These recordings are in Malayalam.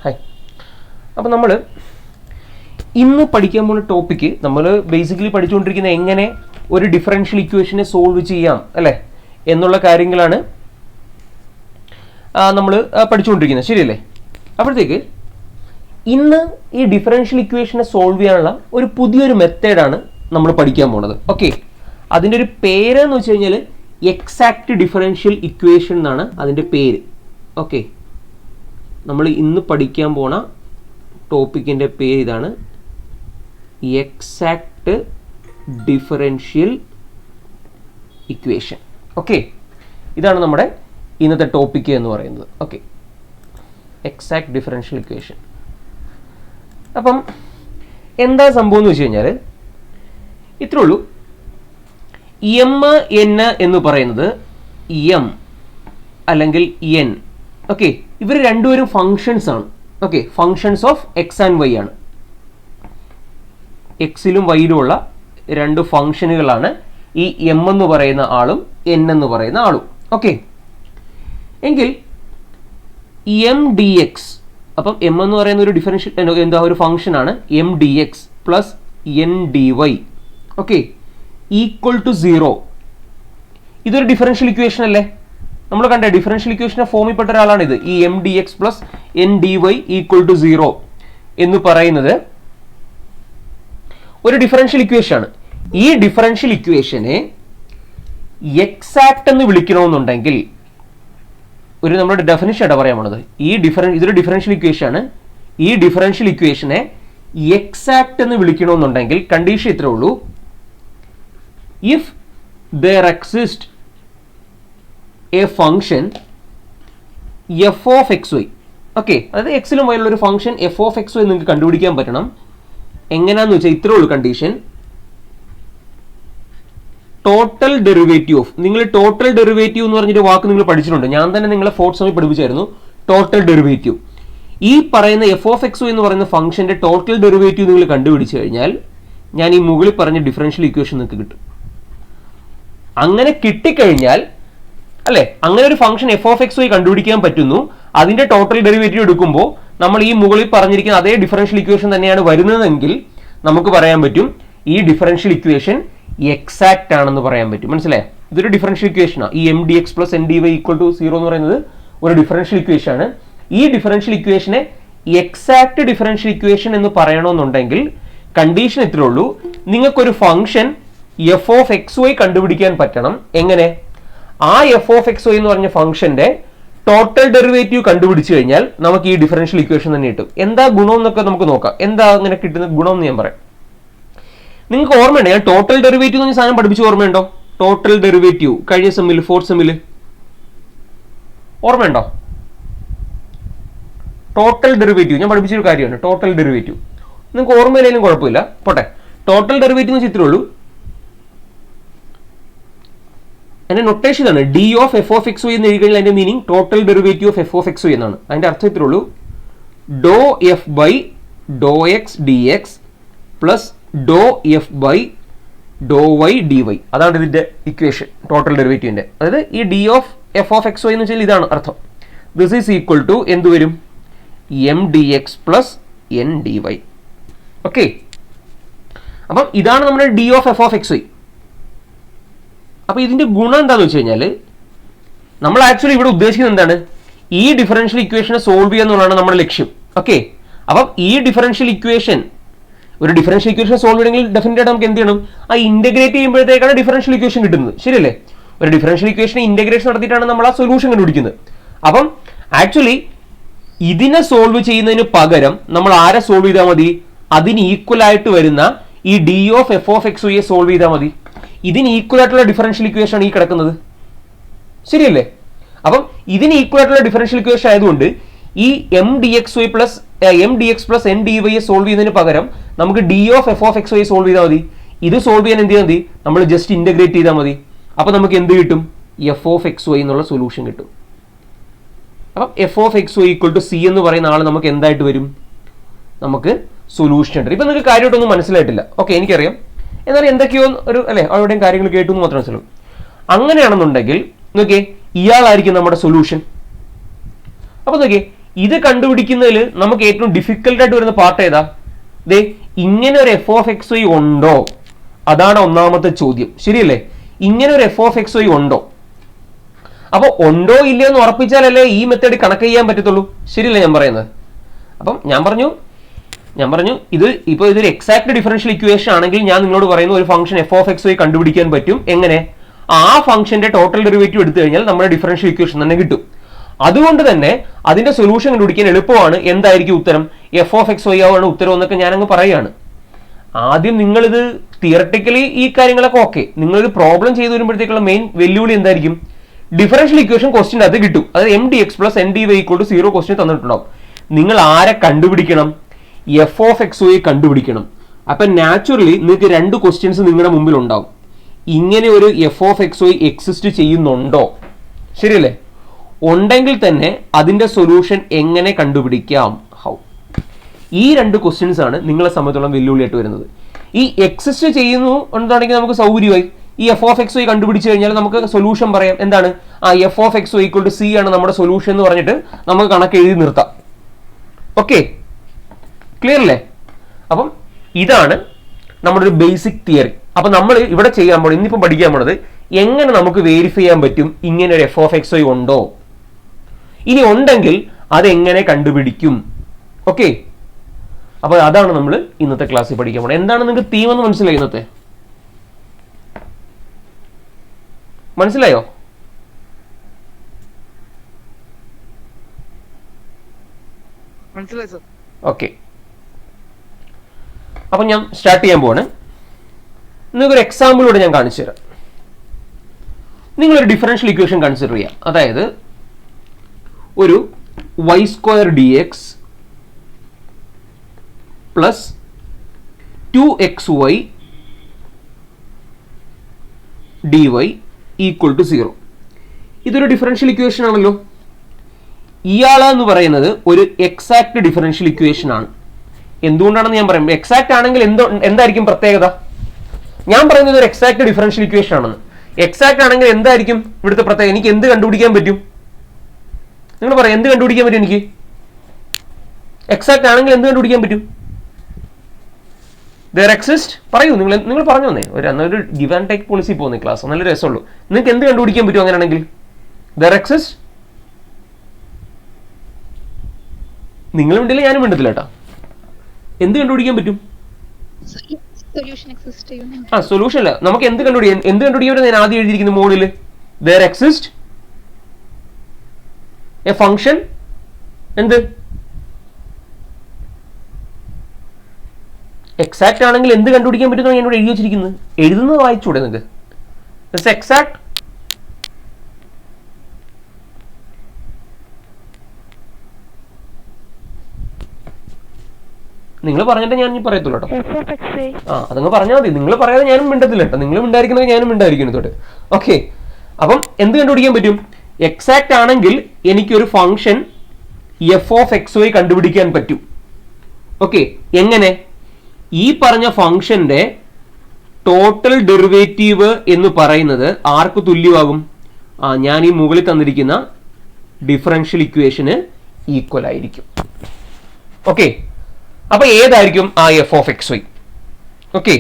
ഹായ്. അപ്പോൾ നമ്മൾ ഇന്ന് പഠിക്കാൻ പോകുന്ന ടോപ്പിക്ക് നമ്മൾ ബേസിക്കലി പഠിച്ചുകൊണ്ടിരിക്കുന്ന എങ്ങനെ ഒരു ഡിഫറൻഷ്യൽ ഇക്വേഷനെ സോൾവ് ചെയ്യാം അല്ലേ എന്നുള്ള കാര്യങ്ങളാണ് നമ്മൾ പഠിച്ചുകൊണ്ടിരിക്കുന്നത്, ശരിയല്ലേ? അപ്പോഴത്തേക്ക് ഇന്ന് ഈ ഡിഫറൻഷ്യൽ ഇക്വേഷനെ സോൾവ് ചെയ്യാനുള്ള ഒരു പുതിയൊരു മെത്തേഡാണ് നമ്മൾ പഠിക്കാൻ പോകുന്നത്. ഓക്കെ, അതിൻ്റെ ഒരു പേര് എന്ന് വെച്ച് കഴിഞ്ഞാൽ എക്സാക്റ്റ് ഡിഫറൻഷ്യൽ ഇക്വേഷൻ എന്നാണ് അതിൻ്റെ പേര്. ഓക്കെ, നമ്മൾ ഇന്ന് പഠിക്കാൻ പോണ ടോപ്പിക്കിൻ്റെ പേര് ഇതാണ്, എക്സാക്റ്റ് ഡിഫറൻഷ്യൽ ഇക്വേഷൻ. ഓക്കെ, ഇതാണ് നമ്മുടെ ഇന്നത്തെ ടോപ്പിക്ക് എന്ന് പറയുന്നത്. Okay, exact differential equation. അപ്പം എന്താ സംഭവം എന്ന് വെച്ച് കഴിഞ്ഞാൽ ഇത്രേ ഉള്ളൂ. എം എൻ എന്ന് പറയുന്നത് എം അല്ലെങ്കിൽ എൻ. ഓക്കെ, ഇവർ രണ്ടുപേരും ഫങ്ഷൻസ് ആണ്. Okay, functions of X and Y ആണ്. എക്സിലും വൈയിലുമുള്ള രണ്ട് ഫങ്ഷനുകളാണ് ഈ എം എന്ന് പറയുന്ന ആളും എൻ എന്ന് പറയുന്ന ആളും. ഓക്കെ, എങ്കിൽ എം ഡി എക്സ്, അപ്പം എം എന്ന് പറയുന്ന ഒരു ഡിഫറൻഷ്യൽ ഒരു ഫംഗ്ഷനാണ് M D X plus N D Y. Okay, equal to 0. ഇതൊരു ഡിഫറൻഷ്യൽ ഇക്വേഷൻ അല്ലേ? നമ്മൾ കണ്ട ഡിഫറൻഷ്യൽ ഇക്വേഷനെ ഫോമിൽപ്പെട്ട ഒരാളാണ് ഇത്. ഈ M D X plus N D Y equal to 0 എന്ന് പറയുന്നത് ഒരു ഡിഫറൻഷ്യൽ ഇക്വേഷൻ ആണ്. ഈ ഡിഫറൻഷ്യൽ ഇക്വേഷനെ എക്സാക്ട് എന്ന് വിളിക്കണമെന്നുണ്ടെങ്കിൽ ഒരു നമ്മുടെ ഡെഫിനിഷൻ ആയിട്ട് പറയാൻ പോണത്. ഇതൊരു ഡിഫറൻഷ്യൽ ഇക്വേഷൻ ആണ്. ഈ ഡിഫറൻഷ്യൽ ഇക്വേഷനെ എക്സാക്ട് എന്ന് വിളിക്കണമെന്നുണ്ടെങ്കിൽ കണ്ടീഷൻ ഇത്രേ ഉള്ളൂ, if there exists a function f of xy. Okay, അതായത് എക്സിലും വൈയിലുള്ള ഒരു function F of X Y നിങ്ങൾക്ക് കണ്ടുപിടിക്കാൻ പറ്റണം. എങ്ങനെയാന്ന് വെച്ചാൽ ഇത്രേ ഉള്ളൂ കണ്ടീഷൻ, ടോട്ടൽ ഡെറിവേറ്റീവ് ഓഫ്, നിങ്ങൾ ടോട്ടൽ ഡെറിവേറ്റീവ് എന്ന് പറഞ്ഞൊരു വാക്ക് നിങ്ങൾ പഠിച്ചിട്ടുണ്ട്, ഞാൻ തന്നെ നിങ്ങളെ ഫോർത്ത് സെമ്മിൽ പഠിപ്പിച്ചായിരുന്നു. ടോട്ടൽ ഡെറിവേറ്റീവ്, ഈ പറയുന്ന എഫ് ഓഫ് എക്സ് വൈ എന്ന് പറയുന്ന ഫംഗ്ഷന്റെ ടോട്ടൽ ഡെറിവേറ്റീവ് നിങ്ങൾ കണ്ടുപിടിച്ചു കഴിഞ്ഞാൽ ഞാൻ ഈ മുകളിൽ പറഞ്ഞ ഡിഫറൻഷ്യൽ ഇക്വേഷൻ നിങ്ങൾക്ക് കിട്ടും. അങ്ങനെ കിട്ടിക്കഴിഞ്ഞാൽ അല്ലെ, അങ്ങനെ ഒരു function F of X Y കണ്ടുപിടിക്കാൻ പറ്റുന്നു. അതിന്റെ ടോട്ടൽ ഡെറിവേറ്റീവ് എടുക്കുമ്പോൾ നമ്മൾ ഈ മുകളിൽ പറഞ്ഞിരിക്കുന്ന അതേ ഡിഫറൻഷ്യൽ ഇക്വേഷൻ തന്നെയാണ് വരുന്നതെങ്കിൽ നമുക്ക് പറയാൻ പറ്റും ഈ ഡിഫറൻഷ്യൽ ഇക്വേഷൻ എക്സാക്ട് ആണെന്ന് പറയാൻ പറ്റും. മനസ്സിലായോ? ഇതൊരു ഡിഫറൻഷ്യൽ ഇക്വേഷനാണ്. ഈ M D X plus N D Y equal to 0 എന്ന് പറയുന്നത് ഒരു ഡിഫറൻഷ്യൽ ഇക്വേഷൻ ആണ്. ഈ ഡിഫറൻഷ്യൽ ഇക്വേഷനെ എക്സാക്ട് ഡിഫറൻഷ്യൽ ഇക്വേഷൻ എന്ന് പറയണമെന്നുണ്ടെങ്കിൽ കണ്ടീഷൻ ഇത്രേ ഉള്ളൂ, നിങ്ങൾക്കൊരു function F of X Y കണ്ടുപിടിക്കാൻ പറ്റണം. എങ്ങനെ? ആ എഫ് ഓഫ് എക്സ് വൈ എന്ന് പറഞ്ഞ ഫംഗ്ഷന്റെ ടോട്ടൽ ഡെറിവേറ്റീവ് കണ്ടുപിടിച്ചു കഴിഞ്ഞാൽ നമുക്ക് ഈ ഡിഫറൻഷ്യൽ ഇക്വേഷൻ തന്നെ കിട്ടും. എന്താ ഗുണം എന്നൊക്കെ നമുക്ക് നോക്കാം. എന്താ അങ്ങനെ കിട്ടുന്ന ഗുണം എന്ന് ഞാൻ പറയാം. നിങ്ങൾക്ക് ഓർമ്മയുണ്ടോ ഞാൻ ടോട്ടൽ ഡെറിവേറ്റീവ് എന്ന് സാധനം പഠിപ്പിച്ച് ഓർമ്മയുണ്ടോ? ടോട്ടൽ ഡെറിവേറ്റീവ് കഴിഞ്ഞ സെമ്മിൽ, ഫോർത്ത് സെമ്മിൽ ഓർമ്മയുണ്ടോ? ടോട്ടൽ ഡെറിവേറ്റീവ് ഞാൻ പഠിപ്പിച്ചൊരു കാര്യമാണ്. ടോട്ടൽ ഡെറിവേറ്റീവ് നിങ്ങൾക്ക് ഓർമ്മയില്ലെങ്കിലും കുഴപ്പമില്ല, പോട്ടെ. ടോട്ടൽ ഡെറിവേറ്റീവ് എന്ന് ചിത്രമേ ഉള്ളൂ. അതിന്റെ നൊട്ടേഷൻ ആണ് D of F of X Y എന്ന് എഴുതി കഴിഞ്ഞാൽ അതിന്റെ meaning total derivative of F of X Y എന്നാണ്. അതിന്റെ അർത്ഥം ഇത്രേ ഉള്ളൂ, do F by do X D X plus do F by do Y D Y. അതാണ് ഇതിന്റെ ഇക്വേഷൻ ടോട്ടൽ ഡെറിവേറ്റീവിന്റെ. അതായത് ഈ D of F of X Y എന്ന് വെച്ചാൽ ഇതാണ് അർത്ഥം. ദിസ് ഈസ് ഈക്വൽ ടു എന്ത് വരും? M D X plus N D Y. Okay, അപ്പം ഇതാണ് നമ്മുടെ D of F of X Y. അപ്പോൾ ഇതിന്റെ ഗുണം എന്താണെന്ന് വെച്ച് കഴിഞ്ഞാൽ നമ്മൾ ആക്ച്വലി ഇവിടെ ഉദ്ദേശിക്കുന്നത് എന്താണ്? ഈ ഡിഫറൻഷ്യൽ ഇക്വേഷനെ സോൾവ് ചെയ്യുക എന്നുള്ളതാണ് നമ്മുടെ ലക്ഷ്യം. ഓക്കെ, അപ്പം ഈ ഡിഫറൻഷ്യൽ ഇക്വേഷൻ, ഒരു ഡിഫറൻഷ്യൽ ഇക്വേഷൻ സോൾവ് ചെയ്യണമെങ്കിൽ ഡെഫിനറ്റ് ആയിട്ട് നമുക്ക് എന്ത് ചെയ്യണം? ആ ഇന്റഗ്രേറ്റ് ചെയ്യുമ്പോഴത്തേക്കാണ് ഡിഫറൻഷ്യൽ ഇക്വേഷൻ കിട്ടുന്നത്, ശരിയല്ലേ? ഒരു ഡിഫറൻഷ്യൽ ഇക്വേഷൻ ഇന്റഗ്രേഷൻ നടത്തിയിട്ടാണ് നമ്മൾ ആ സൊല്യൂഷൻ കണ്ടുപിടിക്കുന്നത്. അപ്പം ആക്ച്വലി ഇതിനെ സോൾവ് ചെയ്യുന്നതിന് പകരം നമ്മൾ ആരെ സോൾവ് ചെയ്താൽ മതി? അതിന് ഈക്വൽ ആയിട്ട് വരുന്ന ഈ D of F of X വൈയെ സോൾവ് ചെയ്താൽ മതി. ഇതിന് ഈക്വൽ ആയിട്ടുള്ള ഡിഫറൻഷ്യൽ ഇക്വേഷൻ ആണ് ഈ കിടക്കുന്നത്, ശരിയല്ലേ? അപ്പം ഇതിന് ഈക്വൽ ആയിട്ടുള്ള ഡിഫറൻഷ്യൽ ഇക്വേഷൻ ആയതുകൊണ്ട് ഈ M D X Y plus M D X plus N D വൈയെ സോൾവ് ചെയ്യുന്നതിന് പകരം നമുക്ക് D of F of X Y solve ചെയ്താൽ മതി. ഇത് സോൾവ് ചെയ്യാൻ എന്ത് ചെയ്താൽ മതി? നമ്മൾ ജസ്റ്റ് ഇന്റഗ്രേറ്റ് ചെയ്താൽ മതി. അപ്പം നമുക്ക് എന്ത് കിട്ടും? എഫ് ഓഫ് എക്സ് വൈ എന്നുള്ള സൊല്യൂഷൻ കിട്ടും. അപ്പം F of X Y equal to C എന്ന് പറയുന്ന ആൾ നമുക്ക് എന്തായിട്ട് വരും? നമുക്ക് സൊല്യൂഷൻ ഉണ്ട്. ഇപ്പം നിങ്ങൾക്ക് കാര്യമായിട്ടൊന്നും മനസ്സിലായിട്ടില്ല. ഓക്കെ, എനിക്കറിയാം, എന്നാൽ എന്തൊക്കെയോ ഒരു അല്ലെ അവിടെയും കാര്യങ്ങൾ കേട്ടു എന്ന് മാത്രം മനസ്സിലാവും. അങ്ങനെയാണെന്നുണ്ടെങ്കിൽ നോക്കിയേ, ഇയാളായിരിക്കും നമ്മുടെ സൊല്യൂഷൻ. അപ്പൊ നോക്കിയേ, ഇത് കണ്ടുപിടിക്കുന്നതിൽ നമുക്ക് ഏറ്റവും ഡിഫിക്കൽട്ട് ആയിട്ട് വരുന്ന പാർട്ട് ഏതാ? ദേ ഇങ്ങനെ ഒരു എഫ് ഓഫ് എക്സ് വൈ ഉണ്ടോ, അതാണ് ഒന്നാമത്തെ ചോദ്യം. ശരിയല്ലേ? ഇങ്ങനെ ഒരു എഫ് ഓഫ് എക്സ് വൈ ഉണ്ടോ? അപ്പൊ ഉണ്ടോ ഇല്ലയോ എന്ന് ഉറപ്പിച്ചാലല്ലേ ഈ മെത്തേഡ് കണക്ക് ചെയ്യാൻ പറ്റത്തുള്ളൂ. ശരിയല്ലേ ഞാൻ പറയുന്നത്? അപ്പം ഞാൻ പറഞ്ഞു ഇതൊരു എക്സാക്ട് ഡിഫറൻഷ്യൽ ഇക്വേഷൻ ആണെങ്കിൽ ഞാൻ നിങ്ങളോട് പറയുന്ന ഒരു function F of X Y കണ്ടുപിടിക്കാൻ പറ്റും. എങ്ങനെ? ആ ഫംഗ്ഷന്റെ ടോട്ടൽ ഡെറിവേറ്റീവ് എടുത്തു കഴിഞ്ഞാൽ നമ്മുടെ ഡിഫറൻഷ്യൽ ഇക്വേഷൻ തന്നെ കിട്ടും. അതുകൊണ്ട് തന്നെ അതിന്റെ സൊല്യൂഷൻ കണ്ടുപിടിക്കാൻ എളുപ്പമാണ്. എന്തായിരിക്കും ഉത്തരം? എഫ് ഓഫ് എക്സ് വൈ ആണ് ഉത്തരം എന്നൊക്കെ ഞാനങ്ങ് പറയുകയാണ്. ആദ്യം നിങ്ങളിത് തിയറട്ടിക്കലി ഈ കാര്യങ്ങളൊക്കെ ഓക്കെ, നിങ്ങളൊരു പ്രോബ്ലം ചെയ്തു വരുമ്പോഴത്തേക്കുള്ള മെയിൻ വെല്ലുവിളി എന്തായിരിക്കും? ഡിഫറൻഷ്യൽ ഇക്വേഷൻ ക്വസ്റ്റ്യൻ അത് കിട്ടും. അതായത് M D X plus N D Y equal to 0 question തന്നിട്ടുണ്ടാവും. നിങ്ങൾ ആരെ കണ്ടുപിടിക്കണം? എഫ് ഓഫ് എക്സ് വൈ കണ്ടുപിടിക്കണം. അപ്പൊ നാച്ചുറലി നിങ്ങൾക്ക് 2 ക്വസ്റ്റ്യൻസ് നിങ്ങളുടെ മുമ്പിൽ ഉണ്ടാവും. ഇങ്ങനെ ഒരു F of X Y exist ചെയ്യുന്നുണ്ടോ? ശരിയല്ലേ? ഉണ്ടെങ്കിൽ തന്നെ അതിന്റെ സൊല്യൂഷൻ എങ്ങനെ കണ്ടുപിടിക്കാം? ഹൗ? ഈ 2 ക്വസ്റ്റ്യൻസ് ആണ് നിങ്ങളെ സംബന്ധിച്ചോളം വെല്ലുവിളിയായിട്ട് വരുന്നത്. ഈ എക്സിസ്റ്റ് ചെയ്യുന്നു എന്താണെങ്കിൽ നമുക്ക് സൗകര്യമായി ഈ എഫ് ഓഫ് എക്സ് വൈ കണ്ടുപിടിച്ചു കഴിഞ്ഞാൽ നമുക്ക് സൊല്യൂഷൻ പറയാം. എന്താണ്? ആ F of X Y equal to C ആണ് നമ്മുടെ സൊല്യൂഷൻ എന്ന് പറഞ്ഞിട്ട് നമുക്ക് കണക്ക് എഴുതി നിർത്താം. ഓക്കെ, ക്ലിയർ അല്ലേ? അപ്പം ഇതാണ് നമ്മുടെ ഒരു ബേസിക് തിയറി. അപ്പൊ നമ്മൾ ഇവിടെ ചെയ്യാൻ പോകുന്നത്, ഇന്നിപ്പം പഠിക്കാൻ പോണത് എങ്ങനെ നമുക്ക് വെരിഫൈ ചെയ്യാൻ പറ്റും ഇങ്ങനെ ഒരു എഫ് ഓഫ് എക്സ് വൈ ഉണ്ടോ, ഇനി ഉണ്ടെങ്കിൽ അതെങ്ങനെ കണ്ടുപിടിക്കും. ഓക്കെ, അപ്പൊ അതാണ് നമ്മൾ ഇന്നത്തെ ക്ലാസ്സിൽ പഠിക്കാൻ പോകുന്നത്. എന്താണ് നിങ്ങൾക്ക് തീം എന്ന് മനസ്സിലായി? ഇന്നത്തെ മനസ്സിലായോ? മനസ്സിലായി സർ. ഓക്കെ, അപ്പൊ ഞാൻ സ്റ്റാർട്ട് ചെയ്യാൻ പോവാണ്. നിങ്ങൾക്കൊരു എക്സാമ്പിളോടെ ഞാൻ കാണിച്ചു തരാം. നിങ്ങളൊരു ഡിഫറൻഷ്യൽ ഇക്വേഷൻ കൺസിഡർ ചെയ്യാം. അതായത് ഒരു Y square D X plus 2xy dy equal to 0. ഇതൊരു ഡിഫറൻഷ്യൽ ഇക്വേഷൻ ആണല്ലോ. ഇയാളെന്ന് പറയുന്നത് ഒരു എക്സാക്ട് ഡിഫറൻഷ്യൽ ഇക്വേഷൻ ആണ്. എന്തുകൊണ്ടാണെന്ന് ഞാൻ പറയും. എക്സാക്ട് ആണെങ്കിൽ എന്തായിരിക്കും പ്രത്യേകത? ഞാൻ പറയുന്നത് ഒരു എക്സാക്ട് ഡിഫറൻഷ്യൽ ഇക്വേഷൻ ആണെന്ന്. എക്സാക്ട് ആണെങ്കിൽ എന്തായിരിക്കും ഇവിടുത്തെ പ്രത്യേകത? എനിക്ക് എന്ത് കണ്ടുപിടിക്കാൻ പറ്റും? നിങ്ങൾ പറയാം, എന്ത് കണ്ടുപിടിക്കാൻ പറ്റും എനിക്ക്? എക്സാക്ട് ആണെങ്കിൽ എന്ത് കണ്ടുപിടിക്കാൻ പറ്റും? there exist പറയൂ, നിങ്ങൾ പറഞ്ഞു തന്നേ. ഒരു ഗിവ് ആൻഡ് ടേക്ക് പോളിസി പോകുന്ന ക്ലാസ് നല്ല രസമുള്ളൂ. നിങ്ങൾക്ക് എന്ത് കണ്ടുപിടിക്കാൻ പറ്റും അങ്ങനെയാണെങ്കിൽ? there exist. നിങ്ങളും ഉണ്ടല്ലേ, ഞാനും ഉണ്ടത്തില്ല കേട്ടോ. എന്ത് കണ്ടുപിടിക്കാൻ പറ്റും? സൊല്യൂഷൻ അല്ല, നമുക്ക് എന്ത് കണ്ടുപിടിക്കാൻ ഞാൻ ആദ്യം എഴുതിയിരിക്കുന്ന മോഡിൽ there exist എ ഫംഗ്ഷൻ. എന്ത് എക്സാക്ട് ആണെങ്കിൽ എന്ത് കണ്ടുപിടിക്കാൻ പറ്റുന്ന ഞാൻ ഇവിടെ എഴുതി വെച്ചിരിക്കുന്നത്. എഴുതുന്നത് വായിച്ചൂടെ നിങ്ങൾക്ക്? It's exact. നിങ്ങൾ പറഞ്ഞിട്ട് ഞാൻ പറയത്തുള്ളൂ കേട്ടോ. അതങ്ങ് പറഞ്ഞാൽ മതി. നിങ്ങൾ പറയാതെ ഞാനും മിണ്ടത്തില്ല കേട്ടോ. നിങ്ങൾ മിണ്ടായിരിക്കുന്നത് ഞാനും മിണ്ടായിരിക്കുന്നു തൊട്ട്. ഓക്കെ, അപ്പം എന്ത് കണ്ടുപിടിക്കാൻ പറ്റും? എക്സാക്ട് ആണെങ്കിൽ എനിക്കൊരു function F of X Y കണ്ടുപിടിക്കാൻ പറ്റും. ഓക്കെ, എങ്ങനെ? ഈ പറഞ്ഞ ഫംഗ്ഷന്റെ ടോട്ടൽ ഡെറിവേറ്റീവ് എന്ന് പറയുന്നത് ആർക്ക് തുല്യമാകും? ഞാൻ ഈ മുകളിൽ തന്നിരിക്കുന്ന ഡിഫറൻഷ്യൽ ഇക്വേഷന് ഈക്വൽ ആയിരിക്കും. ഓക്കെ, അപ്പൊ ഏതായിരിക്കും ആ F of X Y? Okay,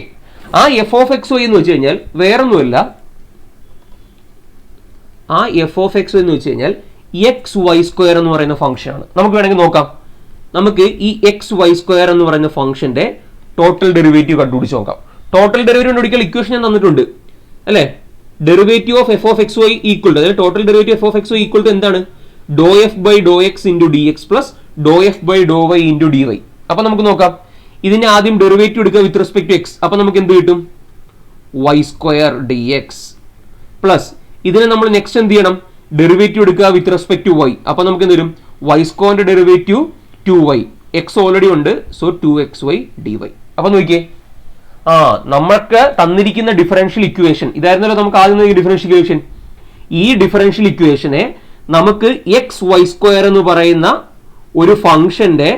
ആ എഫ് ഓഫ് എക്സ് വൈ എന്ന് വെച്ച് കഴിഞ്ഞാൽ വേറൊന്നുമല്ല. ആ എഫ് ഓഫ് എക്സ് എന്ന് വെച്ച് കഴിഞ്ഞാൽ എക്സ് വൈ സ്ക്വയർ എന്ന് പറയുന്ന ഫംഗ്ഷൻ ആണ്. നമുക്ക് വേണമെങ്കിൽ നോക്കാം. നമുക്ക് ഈ എക്സ് വൈ സ്ക്വയർ എന്ന് പറയുന്ന ഫംഗ്ഷന്റെ ടോട്ടൽ ഡെറിവേറ്റീവ് കണ്ടുപിടിച്ച് നോക്കാം. ടോട്ടൽ ഡെറിവേറ്റീവ് കണ്ടുപിടിക്കാൻ ഇക്വേഷൻ ഞാൻ തന്നിട്ടുണ്ട് അല്ലേ? Derivative of F of X Y equal to, അതായത് total derivative F of X Y equal to എന്താണ്? Do F by do X into D X plus do F by do Y into D Y. അപ്പൊ നമുക്ക് നോക്കാം. ഇതിന്റെ ആദ്യം ഡെറിവേറ്റീവ് എടുക്കുക വിത്ത് റെസ്പെക്ട് ടു എക്സ്. അപ്പൊ നമുക്ക് എന്ത് കിട്ടും? Y square D X plus ഇതിനെ നമ്മൾ നെക്സ്റ്റ് എന്ത് ചെയ്യണം? ഡെറിവേറ്റീവ് എടുക്കുക വിത്ത് റെസ്പെക്ട് ടു വൈ. അപ്പൊ നമുക്ക് എന്ത് വരും? വൈ സ്ക്വയറിന്റെ ഡെറിവേറ്റീവ് 2y. എക്സ് ഓൾറെഡി ഉണ്ട്, സോ 2xy dy. അപ്പൊ നോക്കിയേ, നമുക്ക് തന്നിരിക്കുന്ന ഡിഫറൻഷ്യൽ ഇക്വേഷൻ ഇതായിരുന്നല്ലോ. നമുക്ക് ആദ്യം ഡിഫറൻഷ്യൽ ഇക്വേഷൻ, ഈ ഡിഫറൻഷ്യൽ ഇക്വേഷനെ നമുക്ക് എക്സ് വൈ സ്ക്വയർ എന്ന് പറയുന്ന ഒരു ഫംഗ്ഷന്റെ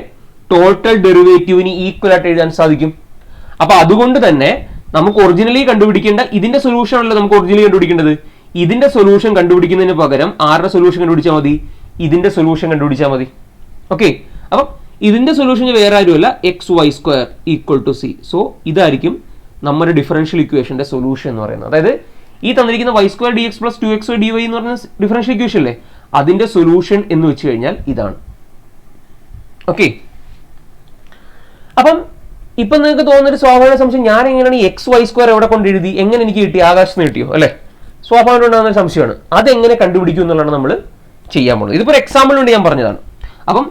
ടോട്ടൽ ഡെറിവേറ്റീവിന് ഈക്വൽ ആയിട്ട് എഴുതാൻ സാധിക്കും. അപ്പൊ അതുകൊണ്ട് തന്നെ നമുക്ക് ഒറിജിനലി കണ്ടുപിടിക്കേണ്ട ഇതിന്റെ സൊല്യൂഷൻ ആണല്ലോ നമുക്ക് ഒറിജിനലി കണ്ടുപിടിക്കേണ്ടത്. ഇതിന്റെ സൊല്യൂഷൻ കണ്ടുപിടിക്കുന്നതിന് പകരം ആരുടെ സൊല്യൂഷൻ കണ്ടുപിടിച്ചാൽ മതി? ഇതിന്റെ സൊല്യൂഷൻ കണ്ടുപിടിച്ചാൽ മതി. ഓക്കെ, അപ്പം ഇതിന്റെ സൊല്യൂഷൻ വേറെ ആരുമല്ല XY² = C. സോ ഇതായിരിക്കും നമ്മുടെ ഡിഫറൻഷ്യൽ ഇക്വേഷന്റെ സൊല്യൂഷൻ എന്ന് പറയുന്നത്. അതായത് ഈ തന്നിരിക്കുന്ന y² dx + 2xy dy എന്ന് പറയുന്ന ഡിഫറൻഷ്യൽ ഇക്വേഷൻ അല്ലേ, അതിന്റെ സൊല്യൂഷൻ എന്ന് വെച്ച് കഴിഞ്ഞാൽ ഇതാണ്. ഓക്കെ, അപ്പം ഇപ്പൊ നിങ്ങൾക്ക് തോന്നുന്നൊരു സ്വാഭാവിക സംശയം, ഞാൻ എങ്ങനെയാണ് XY² എവിടെ കൊണ്ട് എഴുതി, എങ്ങനെ എനിക്ക് കിട്ടി, ആകാശത്ത് കിട്ടിയോ അല്ലെ? സ്വാഭാവികം ഉണ്ടാകുന്ന സംശയമാണ്. അതെങ്ങനെ കണ്ടുപിടിക്കും എന്നുള്ളതാണ് നമ്മൾ ചെയ്യാൻ പോകുന്നത്. ഇതിപ്പോൾ ഒരു എക്സാമ്പിൾ കൊണ്ട് ഞാൻ പറഞ്ഞതാണ്. അപ്പം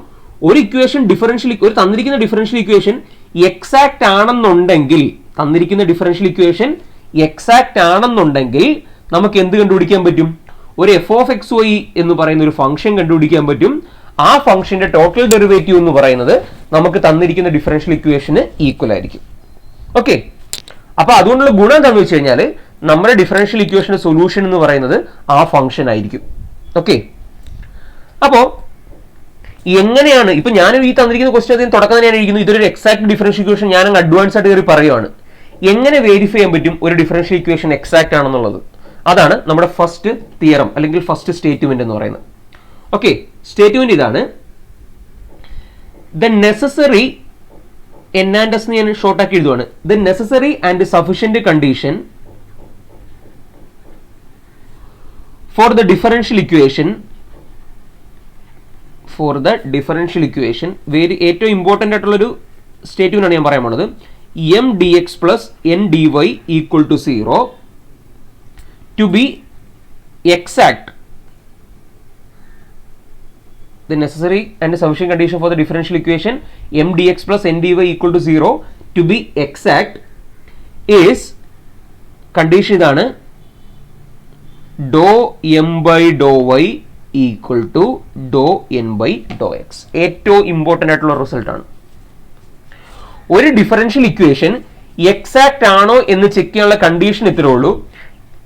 ഒരു ഇക്വേഷൻ ഒരു തന്നിരിക്കുന്ന ഡിഫറൻഷ്യൽ ഇക്വേഷൻ എക്സാക്ട് ആണെന്നുണ്ടെങ്കിൽ, തന്നിരിക്കുന്ന ഡിഫറൻഷ്യൽ ഇക്വേഷൻ എക്സാക്ട് ആണെന്നുണ്ടെങ്കിൽ നമുക്ക് എന്ത് കണ്ടുപിടിക്കാൻ പറ്റും? ഒരു f(x, y) എന്ന് പറയുന്ന ഒരു ഫംഗ്ഷൻ കണ്ടുപിടിക്കാൻ പറ്റും. ആ ഫംഗ്ഷന്റെ ടോട്ടൽ ഡെറിവേറ്റീവ് എന്ന് പറയുന്നത് നമുക്ക് തന്നിരിക്കുന്ന ഡിഫറൻഷ്യൽ ഇക്വേഷന് ഈക്വൽ ആയിരിക്കും. ഓക്കെ, അപ്പൊ അതുകൊണ്ടുള്ള ഗുണം എന്താണെന്ന് വെച്ച് കഴിഞ്ഞാൽ നമ്മുടെ ഡിഫറൻഷ്യൽ ഇക്വേഷന്റെ സൊല്യൂഷൻ എന്ന് പറയുന്നത് ആ ഫംഗ്ഷൻ ആയിരിക്കും. ഓക്കെ, അപ്പോ എങ്ങനെയാണ് ഇപ്പൊ ഞാൻ ഈ തന്നിരിക്കുന്ന ക്വസ്റ്റ്യൻ തുടക്കം തന്നെയാണ് ഇരിക്കുന്നത്, ഇതൊരു എക്സാക്ട് ഡിഫറൻഷ്യൽ ഇക്വേഷൻ ഞാൻ അഡ്വാൻസ് ആയിട്ട് കയറി പറയുവാണ്. എങ്ങനെ വെരിഫൈ ചെയ്യാൻ പറ്റും ഒരു ഡിഫറൻഷ്യൽ ഇക്വേഷൻ എക്സാക്ട് ആണെന്നുള്ളത്? അതാണ് നമ്മുടെ ഫസ്റ്റ് തിയറം അല്ലെങ്കിൽ ഫസ്റ്റ് സ്റ്റേറ്റ്മെന്റ് എന്ന് പറയുന്നത്. ഓക്കെ, സ്റ്റേറ്റ്മെന്റ് ഇതാണ്: ദ നെസസറി (N&S) ഞാൻ ഷോർട്ട് ആക്കി എഴുതുവാണ്. The necessary and sufficient condition for the differential equation ഏറ്റവും ഇമ്പോർട്ടൻ്റ് ആയിട്ടുള്ളൊരു സ്റ്റേറ്റ്മെന്റ് ആണ് ഞാൻ പറയാൻ പോണത്. m dx plus n dy = 0 to be exact. The necessary and sufficient condition for the differential equation m dx plus n dy = 0 to be exact is, condition ഇതാണ്, ∂m/∂y = ∂n/∂x. ഏറ്റവും ഇമ്പോർട്ടൻ്റ് ആയിട്ടുള്ള റിസൾട്ട് ആണ്. ഒരു ഡിഫറൻഷ്യൽ ഇക്വേഷൻ എക്സാക്ട് ആണോ എന്ന് ചെക്ക് ചെയ്യാനുള്ള കണ്ടീഷൻ ഇത്രേ ഉള്ളൂ.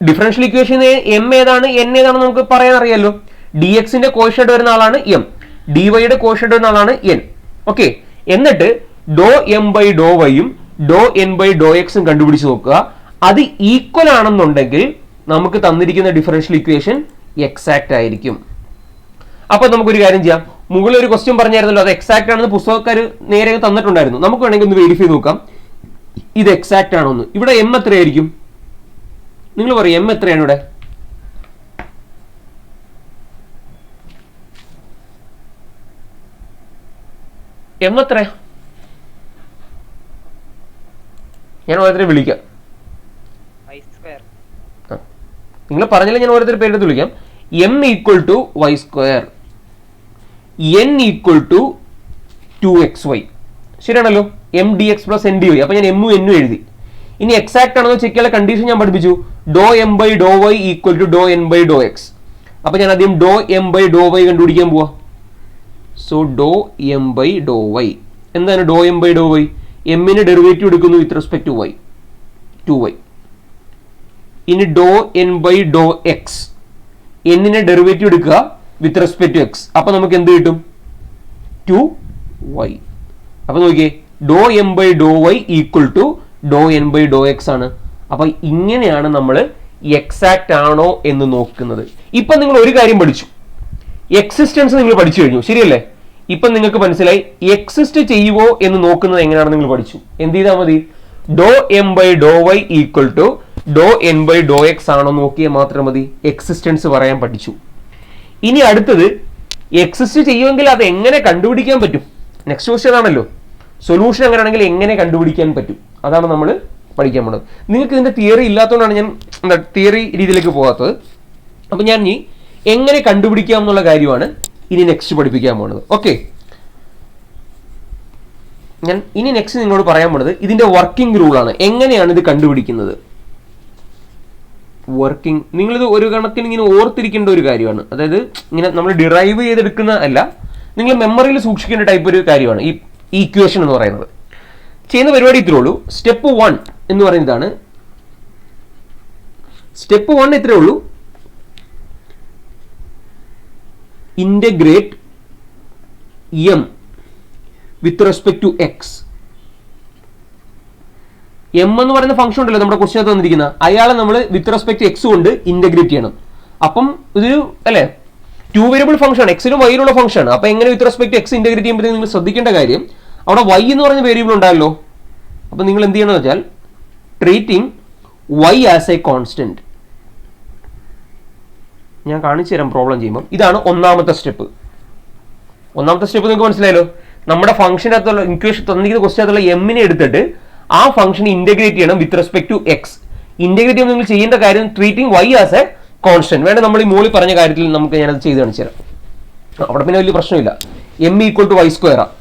ഡിഫറൻഷ്യൽ ഇക്വേഷൻ എം ഏതാണ് എൻ ഏതാണെന്ന് നമുക്ക് പറയാൻ അറിയാലോ. ഡി എക്സിന്റെ കോഷ്യന്റ് വരുന്ന ആളാണ് എം, ഡി വൈയുടെ കോഷ്യന്റ് വരുന്ന ആളാണ് എൻ. ഓക്കെ, എന്നിട്ട് ∂m/∂y ∂n/∂x കണ്ടുപിടിച്ച് നോക്കുക. അത് ഈക്വൽ ആണെന്നുണ്ടെങ്കിൽ നമുക്ക് തന്നിരിക്കുന്ന ഡിഫറൻഷ്യൽ ഇക്വേഷൻ എക്സാക്ട് ആയിരിക്കും. അപ്പൊ നമുക്കൊരു കാര്യം ചെയ്യാം. മുകളിൽ ഒരു ക്വസ്റ്റ്യൻ പറഞ്ഞായിരുന്നല്ലോ, അത് എക്സാക്ട് ആണെന്ന് പുസ്തകക്കാർ നേരെ തന്നിട്ടുണ്ടായിരുന്നു. നമുക്ക് വേണമെങ്കിൽ ഒന്ന് വെരിഫൈ നോക്കാം ഇത് എക്സാക്ട് ആണോ എന്ന്. ഇവിടെ എം എത്രയായിരിക്കും? നിങ്ങൾ പറയും എം എത്രയാണ് ഇവിടെ? എം എത്രയാ? ഞാൻ ഓരോരുത്തരെ വിളിക്കാം. നിങ്ങൾ പറഞ്ഞില്ല, ഞാൻ ഓരോരുത്തർ പേരെടുത്ത് വിളിക്കാം. m = y², n = 2xy. ശരിയാണല്ലോ, m dx plus n dy. അപ്പൊ ഞാൻ m n എഴുതി. ഇനി എക്സാക്ട് ആണെന്ന് ചെക്ക് ചെയ്യാനുള്ള കണ്ടീഷൻ ഞാൻ പഠിപ്പിച്ചു, ∂m/∂y = ∂n/∂x. അപ്പൊ ഞാൻ ആദ്യം ∂m/∂y കണ്ടുപിടിക്കാൻ പോവാ. സോ ∂m/∂y എന്താണ്? ∂m/∂y എമ്മിന് ഡെറിവേറ്റീവ് എടുക്കുന്നു വിത്ത് റെസ്പെക്ട് ടു y, 2y. ഇനി ∂n/∂x എന്നിനെ ഡെറിവേറ്റീവ് എടുക്കുക വിത്ത് റെസ്പെക്ട് ടു x. അപ്പൊ നമുക്ക് എന്ത് കിട്ടും? 2y. അപ്പൊ നോക്കിയേ, ∂m/∂y = ∂n/∂x ആണ്. അപ്പൊ ഇങ്ങനെയാണ് നമ്മൾ എക്സാക്ട് ആണോ എന്ന് നോക്കുന്നത്. ഇപ്പൊ നിങ്ങൾ ഒരു കാര്യം പഠിച്ചു, എക്സിസ്റ്റൻസ് നിങ്ങൾ പഠിച്ചു കഴിഞ്ഞു, ശരിയല്ലേ? ഇപ്പൊ നിങ്ങൾക്ക് മനസ്സിലായി എക്സിസ്റ്റ് ചെയ്യുവോ എന്ന് നോക്കുന്നത് എങ്ങനെയാണെന്ന് നിങ്ങൾ പഠിച്ചു. എന്ത് ചെയ്താൽ മതി? ∂m/∂y = ∂n/∂x ആണോ നോക്കിയാൽ മാത്രം മതി. എക്സിസ്റ്റൻസ് പറയാൻ പഠിച്ചു. ഇനി അടുത്തത്, എക്സിസ്റ്റ് ചെയ്യുമെങ്കിൽ അത് എങ്ങനെ കണ്ടുപിടിക്കാൻ പറ്റും? നെക്സ്റ്റ് ക്വസ്റ്റ്യൻ ആണല്ലോ. സൊല്യൂഷൻ അങ്ങനെയാണെങ്കിൽ എങ്ങനെ കണ്ടുപിടിക്കാൻ പറ്റും? അതാണ് നമ്മൾ പഠിക്കാൻ പോകുന്നത്. നിങ്ങൾക്ക് ഇതിന്റെ തിയറി ഇല്ലാത്തതുകൊണ്ടാണ് ഞാൻ തിയറി രീതിയിലേക്ക് പോകാത്തത്. അപ്പൊ ഞാൻ ഇനി എങ്ങനെ കണ്ടുപിടിക്കാം എന്നുള്ള കാര്യമാണ് ഇനി നെക്സ്റ്റ് പഠിപ്പിക്കാൻ പോകുന്നത്. ഓക്കെ, ഞാൻ ഇനി നെക്സ്റ്റ് നിങ്ങളോട് പറയാൻ പോകുന്നത് ഇതിന്റെ വർക്കിംഗ് റൂളാണ്. എങ്ങനെയാണ് ഇത് കണ്ടുപിടിക്കുന്നത്? വർക്കിംഗ്, നിങ്ങളിത് ഒരു കണക്കിന് ഇങ്ങനെ ഓർത്തിരിക്കേണ്ട ഒരു കാര്യമാണ്. അതായത് ഇങ്ങനെ നമ്മൾ ഡിറൈവ് ചെയ്തെടുക്കുന്ന അല്ല, നിങ്ങൾ മെമ്മറിയിൽ സൂക്ഷിക്കേണ്ട ടൈപ്പ് ഒരു കാര്യമാണ് ഈ ഇക്വേഷൻ എന്ന് പറയുന്നത്. ചെയ്യുന്ന പരിപാടി ഇത്രേ ഉള്ളൂ. സ്റ്റെപ്പ് 1 എന്ന് പറയുന്നതാണ്. സ്റ്റെപ്പ് 1 ഇത്രേ ഉള്ളൂ, integrate m with respect to x. M എന്ന് പറയുന്ന ഫംഗ്ഷൻ ഉണ്ടല്ലോ നമ്മുടെ ക്വസ്റ്റ്യൻ തന്നിരിക്കുന്ന, അയാളെ നമ്മൾ വിത്ത് റെസ്പെക്ട് എക്സ് കൊണ്ട് ഇന്റഗ്രേറ്റ് ചെയ്യണം. അപ്പം ഇതൊരു അല്ലേ 2 വേരിയബിൾ ഫംഗ്ഷൻ എക്സിനും വൈയിലുള്ള ഫംഗ്ഷൻ. അപ്പോൾ എങ്ങനെ വിത്ത് റെസ്പെക്ട് എക്സ് ഇന്റഗ്രേറ്റ് ചെയ്യുമ്പോഴത്തേക്ക് നിങ്ങൾ ശ്രദ്ധിക്കേണ്ട കാര്യം അവിടെ വൈ എന്ന് പറഞ്ഞ വേരിയബിൾ ഉണ്ടായല്ലോ. അപ്പോൾ നിങ്ങൾ എന്ത് ചെയ്യണമെന്ന് വെച്ചാൽ treating Y as a constant. ഞാൻ കാണിച്ചു തരാം പ്രോബ്ലം ചെയ്യുമ്പോൾ. ഇതാണ് ഒന്നാമത്തെ സ്റ്റെപ്പ്. ഒന്നാമത്തെ സ്റ്റെപ്പ് നിങ്ങൾക്ക് മനസ്സിലായല്ലോ. നമ്മുടെ ഫംഗ്ഷനകത്തുള്ള ഇക്വേഷൻ തന്നിരിക്കുന്ന ക്വസ്റ്റ്യനകത്തുള്ള എമ്മിനെ എടുത്തിട്ട് ആ ഫംഗ്ഷൻ ഇന്റഗ്രേറ്റ് ചെയ്യണം with respect to X. Integrate ചെയ്യുമ്പോൾ നിങ്ങൾ ചെയ്യേണ്ട കാര്യം treating Y as a constant. വേണ്ട നമ്മൾ ഈ മോളിൽ പറഞ്ഞ കാര്യത്തിൽ നമുക്ക് ഞാനത് ചെയ്ത് കാണിച്ചു തരാം. അവിടെ പിന്നെ വലിയ പ്രശ്നമില്ല. M equal to Y square ആണ്.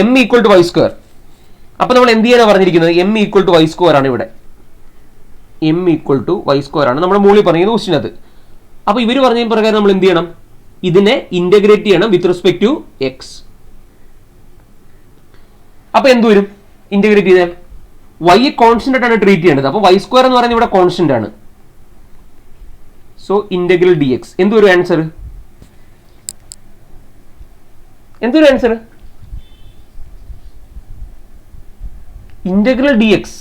M equal to Y square. അപ്പോൾ നമ്മൾ എന്ത് ചെയ്യാനാണ് പറഞ്ഞിരിക്കുന്നത്? M equal to Y square ആണ് ഇവിടെ. M equal to Y square ആണ് നമ്മുടെ മോളിൽ പറഞ്ഞത് ക്വസ്റ്റ്യനകത്ത്. അപ്പോൾ ഇവർ പറഞ്ഞ പ്രകാരം നമ്മൾ എന്ത് ചെയ്യണം? ഇതിനെ ഇന്റഗ്രേറ്റ് ചെയ്യണം വിത്ത് റെസ്പെക്ട് ടു എക്സ്. അപ്പോൾ എന്ത് വരും? ഇന്റഗ്രേറ്റ് ചെയ്താൽ വൈ കോൺസ്റ്റന്റ് ആയിട്ടാണ് ട്രീറ്റ് ചെയ്യേണ്ടത്. അപ്പോൾ വൈ സ്ക്വയർ എന്ന് പറയുന്നത് ഇവിടെ കോൺസ്റ്റന്റ് ആണ്. സോ ഇന്റഗ്രൽ ഡി എക്സ് എന്തൊരു ആൻസർ? എന്തൊരു answer? Integral D X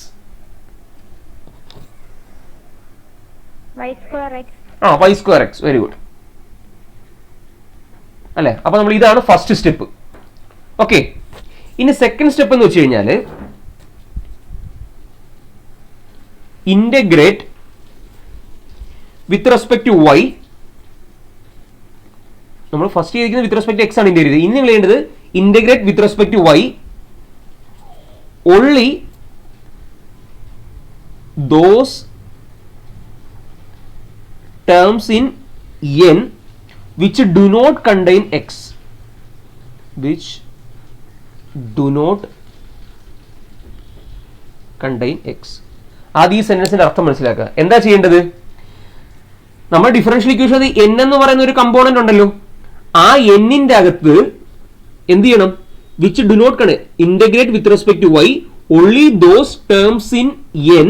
Y square X. Y square X. Very good അല്ലെ? അപ്പൊ നമ്മൾ ഇതാണ് ഫസ്റ്റ് സ്റ്റെപ്പ്. ഓക്കെ, ഇനി സെക്കൻഡ് സ്റ്റെപ്പ് എന്ന് വെച്ച് കഴിഞ്ഞാൽ integrate with respect to Y. നമ്മൾ ഫസ്റ്റ് ചെയ്തിരിക്കുന്നത് വിത്ത് റെസ്പെക്ട് എക്സ് ആണ് ഇന്റഗ്രേറ്റ്. ഇനി നിങ്ങൾ ചെയ്യേണ്ടത് integrate with respect to Y only those terms in n which do not contain x, which do not contain x. ആദ്യം ഈ സെന്റൻസിന്റെ അർത്ഥം മനസ്സിലാക്കുക. എന്താ ചെയ്യേണ്ടത്? നമ്മൾ ഡിഫറൻഷ്യൽ ഇക്വേഷൻ n എന്ന് പറയുന്ന ഒരു കമ്പോണന്റ് ഉണ്ടല്ലോ, ആ n-ന്റെ അകത്ത് എന്ത് ചെയ്യണം? which do not integrate with respect to y only those terms in n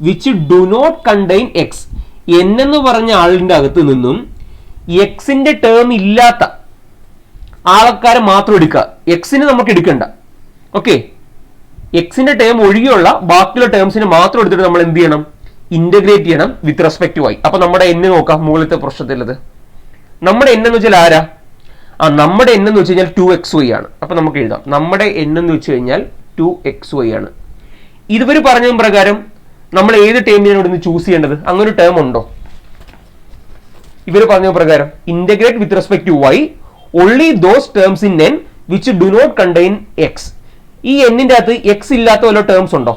which do not contain x. n എന്ന് പറഞ്ഞ ആളിന്റെ അകത്ത് നിന്നും എക്സിന്റെ ടേം ഇല്ലാത്ത ആൾക്കാരെ മാത്രം എടുക്കുക. എക്സിന് നമുക്ക് എടുക്കണ്ട. ഓക്കെ, എക്സിന്റെ ടേം ഒഴികെയുള്ള ബാക്കിയുള്ള ടേംസിന് മാത്രം എടുത്തിട്ട് നമ്മൾ എന്ത് ചെയ്യണം? ഇന്റഗ്രേറ്റ് ചെയ്യണം വിത്ത് റെസ്പെക്ട് ടു y. അപ്പൊ നമ്മുടെ n നോക്കാം. മുകളിലത്തെ പ്രശ്നത്തിലുള്ളത് നമ്മുടെ n എന്ന് വെച്ചാൽ ആരാ? നമ്മുടെ n എന്ന് വെച്ച് കഴിഞ്ഞാൽ 2xy ആണ്. അപ്പൊ നമുക്ക് എഴുതാം നമ്മുടെ n എന്ന് വെച്ച് കഴിഞ്ഞാൽ 2xy ആണ്. ഇതുവരെ പറഞ്ഞ പ്രകാരം നമ്മൾ ഏത് ടേമിനാണ് ഇവിടുന്ന് ചൂസ് ചെയ്യേണ്ടത്? അങ്ങനെ ഒരു ടേം ഉണ്ടോ? ഇവർ പറഞ്ഞ പ്രകാരം integrate with respect to y only those terms in n which do not contain x. ഈ n-ന്റെ അകത്ത് x ഇല്ലാത്ത വല്ല ടേംസ് ഉണ്ടോ?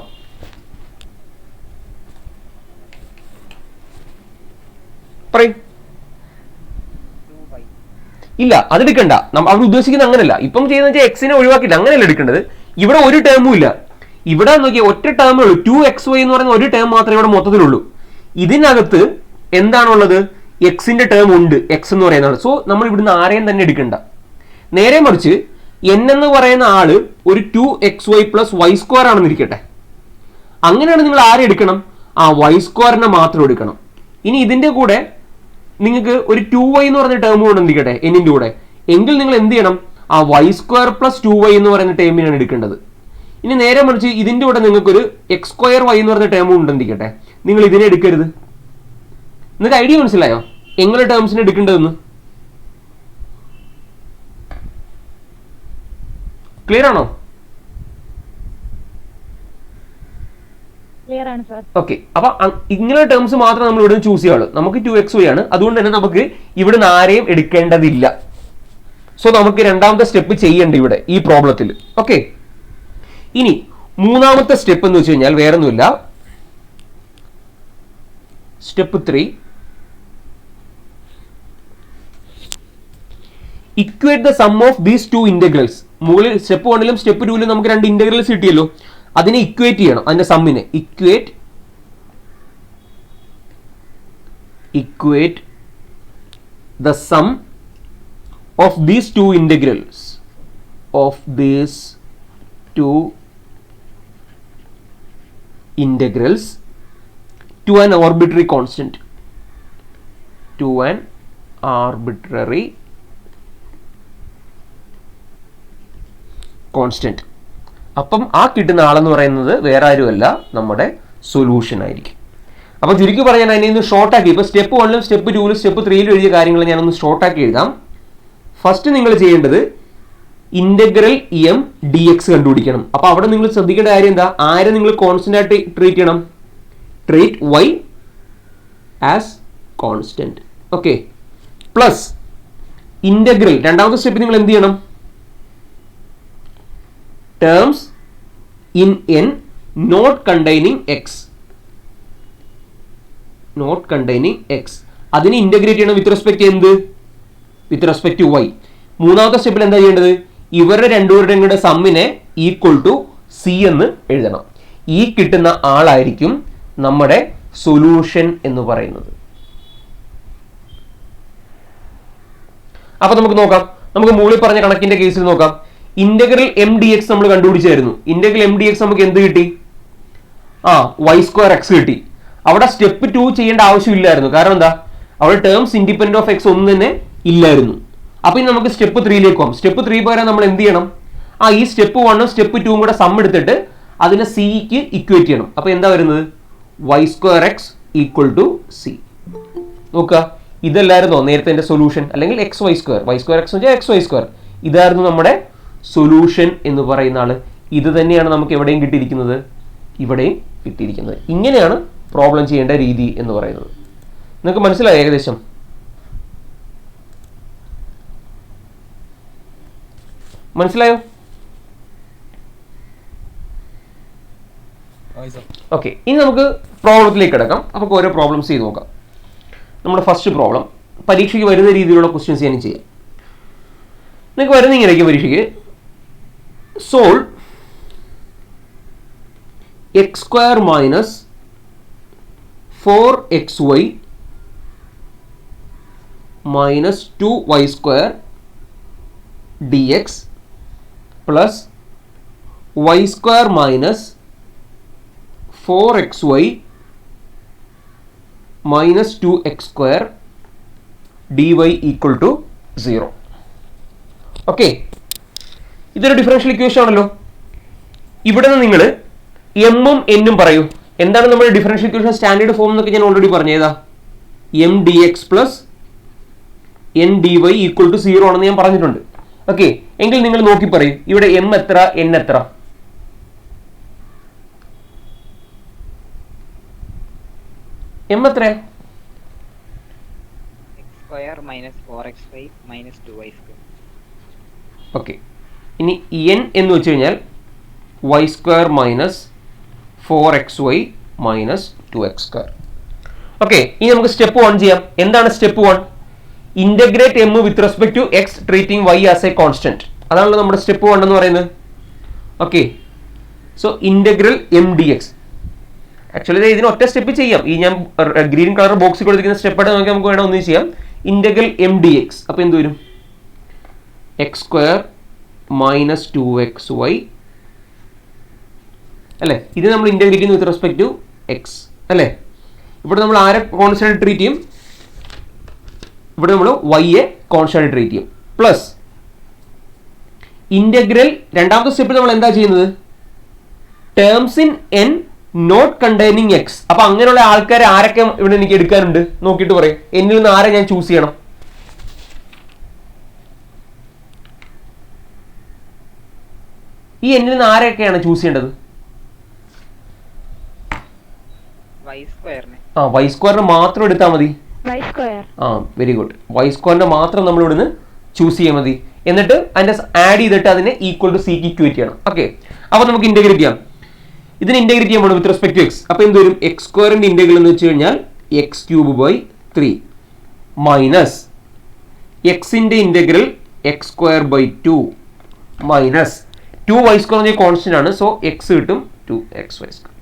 പറയും. ഇല്ല, അതെടുക്കണ്ട. അവർ ഉദ്ദേശിക്കുന്നത് അങ്ങനെയല്ല. ഇപ്പം ചെയ്യുന്ന വെച്ചാൽ എക്സിനെ ഒഴിവാക്കിയിട്ട് അങ്ങനെയല്ല എടുക്കേണ്ടത്. ഇവിടെ ഒരു ടേമും ഇല്ല. ഇവിടെ നോക്കിയാൽ ഒറ്റ ടേമേ ഉള്ളൂ. 2xy എന്ന് പറയുന്ന ഒരു ടേം മാത്രമേ ഇവിടെ മൊത്തത്തിലുള്ളൂ. ഇതിനകത്ത് എന്താണുള്ളത്? എക്സിന്റെ ടേം ഉണ്ട്, എക്സ് എന്ന് പറയുന്നതാണ്. സോ നമ്മൾ ഇവിടുന്ന് ആരെയും തന്നെ എടുക്കണ്ട. നേരെ മറിച്ച് n എന്ന് പറയുന്ന ആള് ഒരു 2xy പ്ലസ് വൈ സ്ക്വയർ ആണെന്ന് ഇരിക്കട്ടെ. അങ്ങനെയാണ് നിങ്ങൾ ആരെ എടുക്കണം? വൈ സ്ക്വയറിനെ മാത്രം എടുക്കണം. ഇനി ഇതിന്റെ കൂടെ നിങ്ങൾക്ക് ഒരു 2y എന്ന് പറഞ്ഞ ടേം കൂടെ എന്തിക്കട്ടെ എന്നിന്റെ കൂടെ, എങ്കിൽ നിങ്ങൾ എന്ത് ചെയ്യണം? വൈ സ്ക്വയർ പ്ലസ് 2y എന്ന് പറയുന്ന ടേമിനാണ് എടുക്കേണ്ടത്. ഇനി നേരെ മറിച്ച് ഇതിന്റെ കൂടെ നിങ്ങൾക്കൊരു എക്സ് സ്ക്വയർ വൈ എന്ന് പറഞ്ഞ ടേം ഉണ്ടെന്നിരിക്കട്ടെ, നിങ്ങൾ ഇതിനെ എടുക്കരുത്. നിങ്ങൾക്ക് ഐഡിയ മനസ്സിലായോ എങ്ങനെ ടേംസിനെ എടുക്കേണ്ടതെന്ന്? ക്ലിയർ ആണോ? ഓക്കെ, അപ്പൊ ഇങ്ങനെ ടേംസ് മാത്രം നമ്മൾ ഇവിടെ ചൂസ് ചെയ്യാവുള്ളൂ. നമുക്ക് 2xy ആണ്, അതുകൊണ്ട് തന്നെ നമുക്ക് ഇവിടുന്ന് ആരെയും എടുക്കേണ്ടതില്ല. സോ നമുക്ക് രണ്ടാമത്തെ സ്റ്റെപ്പ് ചെയ്യേണ്ട ഇവിടെ ഈ പ്രോബ്ലത്തിൽ. ഓക്കെ, ഇനി മൂന്നാമത്തെ സ്റ്റെപ്പ് എന്ന് വെച്ച് കഴിഞ്ഞാൽ വേറൊന്നുമില്ല. Step 3, equate the sum of these two integrals. മുകളിൽ സ്റ്റെപ്പ് 1ലും സ്റ്റെപ്പ് 2ലും നമുക്ക് രണ്ട് ഇന്റഗ്രൽസ് കിട്ടിയല്ലോ, അതിനെ ഇക്വേറ്റ് ചെയ്യണം. അതിന്റെ സമ്മിനെ equate the sum of these two integrals to an arbitrary constant. അപ്പം ആ കിട്ടുന്ന ആളെന്ന് പറയുന്നത് വേറെ ആരുമല്ല, നമ്മുടെ സൊല്യൂഷൻ ആയിരിക്കും. അപ്പൊ ചുരുക്കി പറഞ്ഞാൽ അതിനെ ഒന്ന് ഷോർട്ടാക്കി, ഇപ്പൊ സ്റ്റെപ്പ് 1ലും സ്റ്റെപ്പ് 2ലും സ്റ്റെപ്പ് 3ലും എഴുതിയ കാര്യങ്ങൾ ഞാനൊന്ന് ഷോർട്ടാക്കി എഴുതാം. ഫസ്റ്റ് നിങ്ങൾ ചെയ്യേണ്ടത് ഇന്റഗ്രൽ എം ഡി എക്സ് കണ്ടുപിടിക്കണം. അപ്പോൾ അവിടെ നിങ്ങൾ ശ്രദ്ധിക്കേണ്ട കാര്യം എന്താ? ആരെ നിങ്ങൾ കോൺസ്റ്റന്റ് ആയിട്ട് ട്രീറ്റ് ചെയ്യണം? Treat y as constant. Okay, plus integral രണ്ടാമത്തെ സ്റ്റെപ്പ് നിങ്ങൾ എന്ത് ചെയ്യണം? Terms in n not containing X, not containing X, അതിന് ഇന്റഗ്രേറ്റ് ചെയ്യണം വിത്ത് റെസ്പെക്ട് എന്ത്? With respect to y. മൂന്നാമത്തെ സ്റ്റെപ്പിൽ എന്താ ചെയ്യേണ്ടത്? ഇവരുടെ രണ്ടുപേരുടെയും കൂടെ സമ്മിനെ ഈക്വൽ ടു സി എന്ന് എഴുതണം. ഈ കിട്ടുന്ന ആളായിരിക്കും നമ്മുടെ സൊല്യൂഷൻ എന്ന് പറയുന്നത്. അപ്പൊ നമുക്ക് നോക്കാം. നമുക്ക് മുകളിൽ പറഞ്ഞ കണക്കിന്റെ കേസിൽ നോക്കാം. ഇന്റഗ്രൽ എം ഡി എക്സ് നമ്മൾ കണ്ടുപിടിച്ചായിരുന്നു. ഇന്റഗ്രൽ എം ഡി എക്സ് നമുക്ക് എന്ത് കിട്ടി? വൈ സ്ക്വയർ എക്സ് കിട്ടി. അവിടെ സ്റ്റെപ്പ് 2 ചെയ്യേണ്ട ആവശ്യമില്ലായിരുന്നു. കാരണം എന്താ? അവിടെ ടേംസ് ഇൻഡിപെൻഡന്റ് ഓഫ് എക്സ് ഒന്നും തന്നെ ഇല്ലായിരുന്നു. അപ്പൊ ഇനി നമുക്ക് സ്റ്റെപ്പ് 3ലേക്ക് പോകാം. സ്റ്റെപ്പ് 3 പകരം നമ്മൾ എന്ത് ചെയ്യണം? ഈ സ്റ്റെപ്പ് 1ഉം സ്റ്റെപ്പ് 2ഉം കൂടെ സം എടുത്തിട്ട് അതിനെ സിക്ക് ഇക്വേറ്റ് ചെയ്യണം. അപ്പൊ എന്താ വരുന്നത്? Y square X equal to C. നോക്കുക, ഇതല്ലായിരുന്നോ നേരത്തെ എന്റെ സൊല്യൂഷൻ? അല്ലെങ്കിൽ X Y square, Y square X വെച്ചാൽ എക്സ് വൈ സ്ക്വയർ. ഇതായിരുന്നു നമ്മുടെ സൊല്യൂഷൻ എന്ന് പറയുന്ന ആള്. ഇത് തന്നെയാണ് നമുക്ക് എവിടെയും കിട്ടിയിരിക്കുന്നത്, ഇവിടെയും കിട്ടിയിരിക്കുന്നത്. ഇങ്ങനെയാണ് പ്രോബ്ലം ചെയ്യേണ്ട രീതി എന്ന് പറയുന്നത്. നിങ്ങൾക്ക് മനസ്സിലായോ ഏകദേശം? മനസ്സിലായോ? ഓക്കെ, ഇനി നമുക്ക് പ്രോബ്ലത്തിലേക്ക് കിടക്കാം. നമുക്ക് ഓരോ പ്രോബ്ലംസ് ചെയ്ത് നോക്കാം. നമ്മുടെ ഫസ്റ്റ് പ്രോബ്ലം പരീക്ഷയ്ക്ക് വരുന്ന രീതിയിലുള്ള ക്വസ്റ്റ്യൻസ് ഞാൻ ചെയ്യാം. നിങ്ങൾക്ക് വരുന്ന ഇങ്ങനെയൊക്കെ പരീക്ഷയ്ക്ക് solve X square minus 4xy minus 2y square dx plus y square minus 4xy minus 2x square dy equal to 0. Okay, ഇതൊരു ഡിഫറൻഷ്യൽ ഇക്വേഷൻ ആണല്ലോ. ഇവിടെ നിന്ന് നിങ്ങൾ എമ്മും എന്നും പറയൂ. എന്താണ് നമ്മുടെ ഡിഫറൻഷ്യൽ ഇക്വേഷൻ സ്റ്റാൻഡേർഡ് ഫോം എന്നൊക്കെ ഞാൻ ഓൾറെഡി പറഞ്ഞതാ. M D X plus N D Y equal to 0 ആണെന്ന് ഞാൻ പറഞ്ഞിട്ടുണ്ട്. ഓക്കെ, എങ്കിൽ നിങ്ങൾ നോക്കി പറയൂ, ഇവിടെ എം എത്ര, എൻ എത്ര? എം എത്ര? ഓക്കെ, ഇനി എൻ എന്ന് വെച്ച് കഴിഞ്ഞാൽ Y square minus 4xy minus 2x square. Okay, ഇനി നമുക്ക് സ്റ്റെപ്പ് 1 ചെയ്യാം. എന്താണ് step 1? Integrate M with respect to X treating Y as a constant. അതാണല്ലോ നമ്മുടെ സ്റ്റെപ്പ് 1 എന്ന് പറയുന്നത്. Okay, so integral M D X. Actually ഇതിന് ഒറ്റ സ്റ്റെപ്പ് ചെയ്യാം. ഈ ഞാൻ ഗ്രീൻ കളർ ബോക്സിൽ കൊടുത്തിരിക്കുന്ന സ്റ്റെപ്പായിട്ട് നമുക്ക് വേണം ഒന്ന് ചെയ്യാം. Integral M D X. അപ്പോൾ എന്ത് വരും? എക്സ് സ്ക്വയർ മൈനസ് 2xy അല്ലേ? ഇത് നമ്മൾ ഇന്റഗ്രേറ്റ് ചെയ്യുന്നു വിത്ത് റെസ്പെക്ട് ടു എക്സ് അല്ലേ? ഇവിടെ നമ്മൾ ആരെ കോൺസ്റ്റന്റ് ട്രീറ്റ് ചെയ്യും? ഇവിടെ നമ്മൾ വൈയെ കോൺസ്റ്റന്റ് ട്രീറ്റ് ചെയ്യും. പ്ലസ് ഇന്റഗ്രൽ രണ്ടാമത്തെ സ്റ്റെപ്പിൽ നമ്മൾ എന്താ ചെയ്യുന്നത്? Terms in N not containing X. അപ്പൊ അങ്ങനെയുള്ള ആൾക്കാരെ ആരൊക്കെ ഇവിടെ എനിക്ക് എടുക്കാനുണ്ട് നോക്കിയിട്ട് പറയും. എന്നിൽ നിന്ന് ആരെ ഞാൻ ചൂസ് ചെയ്യണം? ഈ എന്നിൽ നിന്ന് ആരെയൊക്കെയാണ് ചൂസ് ചെയ്യേണ്ടത്? വൈ സ്ക്വയറിന് മാത്രം എടുത്താൽ മതി. Very good. വൈ സ്ക്വയറിന്റെ മാത്രം നമ്മൾ ഇവിടുന്ന് ചൂസ് ചെയ്യാൻ മതി. എന്നിട്ട് അതിന്റെ ആഡ് ചെയ്തിട്ട് അതിനെ ഈക്വൽ ടു സിക്ക് ഇക്വേറ്റ് ചെയ്യണം. ഓക്കെ, അപ്പൊ നമുക്ക് ഇന്റഗ്രേറ്റ് ചെയ്യാം. ഇതിന് ഇന്റഗ്രേറ്റ് ചെയ്യാൻ പോകണം വിത്ത് റെസ്പെക്ട് ടു എക്സ്. അപ്പൊ എന്ത് വരും? എക്സ് സ്ക്വയറിന്റെ ഇന്റഗ്രൽ എന്ന് വെച്ച് കഴിഞ്ഞാൽ x³ 3 മൈനസ് എക്സിന്റെ integral x²/2 minus 2y square constant ആണ്. സോ എക്സ് കിട്ടും 2xy സ്ക്വയർ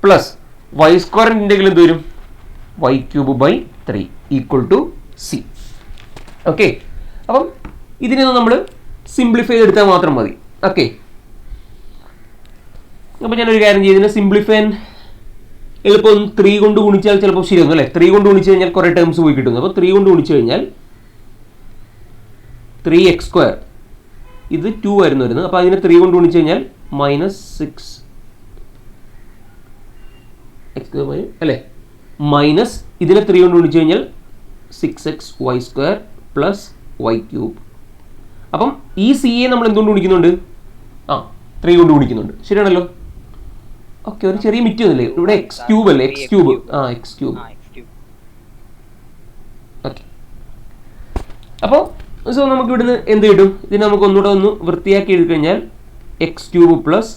പ്ലസ് വൈ സ്ക്വയറിന്റെ ഇന്റഗ്രൽ എന്ത് വരും? y³ equal to C. Okay, അപ്പം ഇതിനെ നമ്മൾ സിംപ്ലിഫൈ ചെയ്തെടുത്താൽ മാത്രം മതി. ഓക്കെ, അപ്പം ഞാനൊരു കാര്യം ചെയ്തതിന് സിംപ്ലിഫൈ എളുപ്പം 3 കൊണ്ട് ഗുണിച്ചാൽ ചിലപ്പോൾ ശരിയൊന്നും അല്ലേ? 3 കൊണ്ട് ഗുണിച്ച് കഴിഞ്ഞാൽ കുറേ ടേംസ് പോയി കിട്ടുന്നു. അപ്പോൾ 3 കൊണ്ട് ഗുണിച്ച് കഴിഞ്ഞാൽ 3x² ഇത് 2 ആയിരുന്നു വരുന്നത്. അപ്പോൾ അതിനെ 3 കൊണ്ട് ഗുണിച്ച് കഴിഞ്ഞാൽ -6 അല്ലേ? മൈനസ് ഇതിനെ 3 കൊണ്ട് ഗുണിച്ച് കഴിഞ്ഞാൽ 6xy² പ്ലസ് വൈ ക്യൂബ്. അപ്പം ഈ സി എ നമ്മൾ എന്തുകൊണ്ട് ഗുണിക്കുന്നുണ്ട്? 3 കൊണ്ട് ഗുണിക്കുന്നുണ്ട്. ശരിയാണല്ലോ. ഓക്കെ, ഒരു ചെറിയ മിറ്റ് ഒന്നുമില്ലേ ഇവിടെ? എക്സ് ക്യൂബ് അല്ലേ? X cube. X cube. Okay, അപ്പോൾ സോ നമുക്ക് ഇവിടുന്ന് എന്ത് കിട്ടും? ഇതിന് നമുക്ക് ഒന്നുകൂടെ ഒന്ന് വൃത്തിയാക്കി എഴുതി കഴിഞ്ഞാൽ X cube plus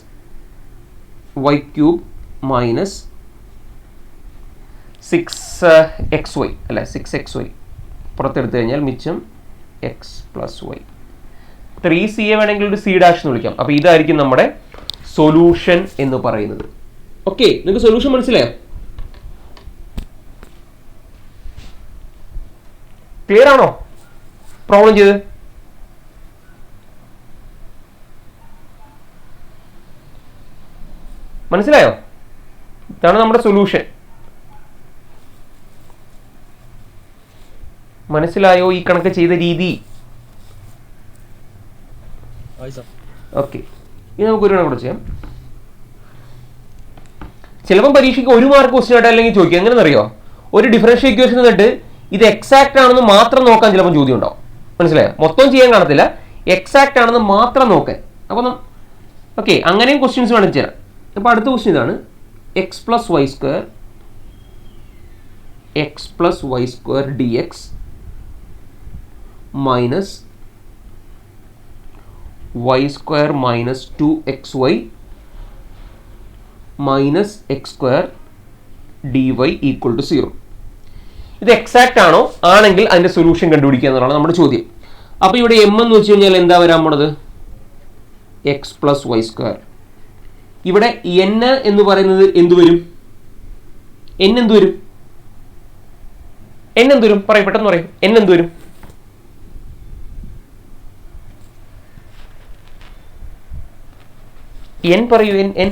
Y cube minus 6xy അല്ലേ? 6xy പുറത്തെടുത്തു കഴിഞ്ഞാൽ മിച്ചം എക്സ് പ്ലസ് വൈ. 3c വേണമെങ്കിൽ ഒരു സി ഡാഷ് എന്ന് വിളിക്കാം. അപ്പോൾ ഇതായിരിക്കും നമ്മുടെ സൊല്യൂഷൻ എന്ന് പറയുന്നത്. ഓക്കെ, നിങ്ങൾക്ക് സൊല്യൂഷൻ മനസ്സിലായോ? ക്ലിയർ ആണോ പ്രോബ്ലം ചെയ്ത്? മനസ്സിലായോ? ഇതാണ് നമ്മുടെ സൊല്യൂഷൻ. മനസ്സിലായോ ഈ കണക്ക് ചെയ്ത രീതി? ഓക്കെ, ഇനി നമുക്ക് ഒരു കൂടെ ചെയ്യാം. ചിലപ്പം പരീക്ഷയ്ക്ക് 1 മാർക്ക് ക്വസ്റ്റ്യൻ ആയിട്ട് അല്ലെങ്കിൽ ചോദിക്കുക. എങ്ങനെയെന്നറിയോ? ഒരു ഡിഫറൻഷ്യൽ ഇക്വേഷൻ എന്നിട്ട് ഇത് എക്സാക്ട് ആണെന്ന് മാത്രം നോക്കാൻ ചിലപ്പോൾ ചോദ്യം ഉണ്ടാവും. മനസ്സിലായോ? മൊത്തം ചെയ്യാൻ കാണത്തില്ല, എക്സാക്ട് ആണെന്ന് മാത്രം നോക്കാൻ. അപ്പം ഓക്കെ, അങ്ങനെയും ക്വസ്റ്റ്യൻസ് വേണമെങ്കിൽ ചെയ്യാം. അപ്പോൾ അടുത്ത ക്വസ്റ്റ്യൻ ഇതാണ്: X plus Y square D X minus Y square minus 2xy minus X square D Y equal to 0. ഇത് എക്സാക്ട് ആണോ? ആണെങ്കിൽ അതിന്റെ സൊല്യൂഷൻ കണ്ടുപിടിക്കുക എന്നുള്ളതാണ് നമ്മുടെ ചോദ്യം. അപ്പോൾ ഇവിടെ എം എന്ന് വെച്ച് കഴിഞ്ഞാൽ എന്താ വരാൻ പോണത്? X plus Y square. ഇവിടെ എൻ എന്ന് പറയുന്നത് എന്ത് വരും? എൻ എന്ത് വരും? എൻ എന്ത് വരും? പറയും, പെട്ടെന്ന് പറയും. എൻ എന്ത് വരും? എൻ പറയൂ. എൻ എൻ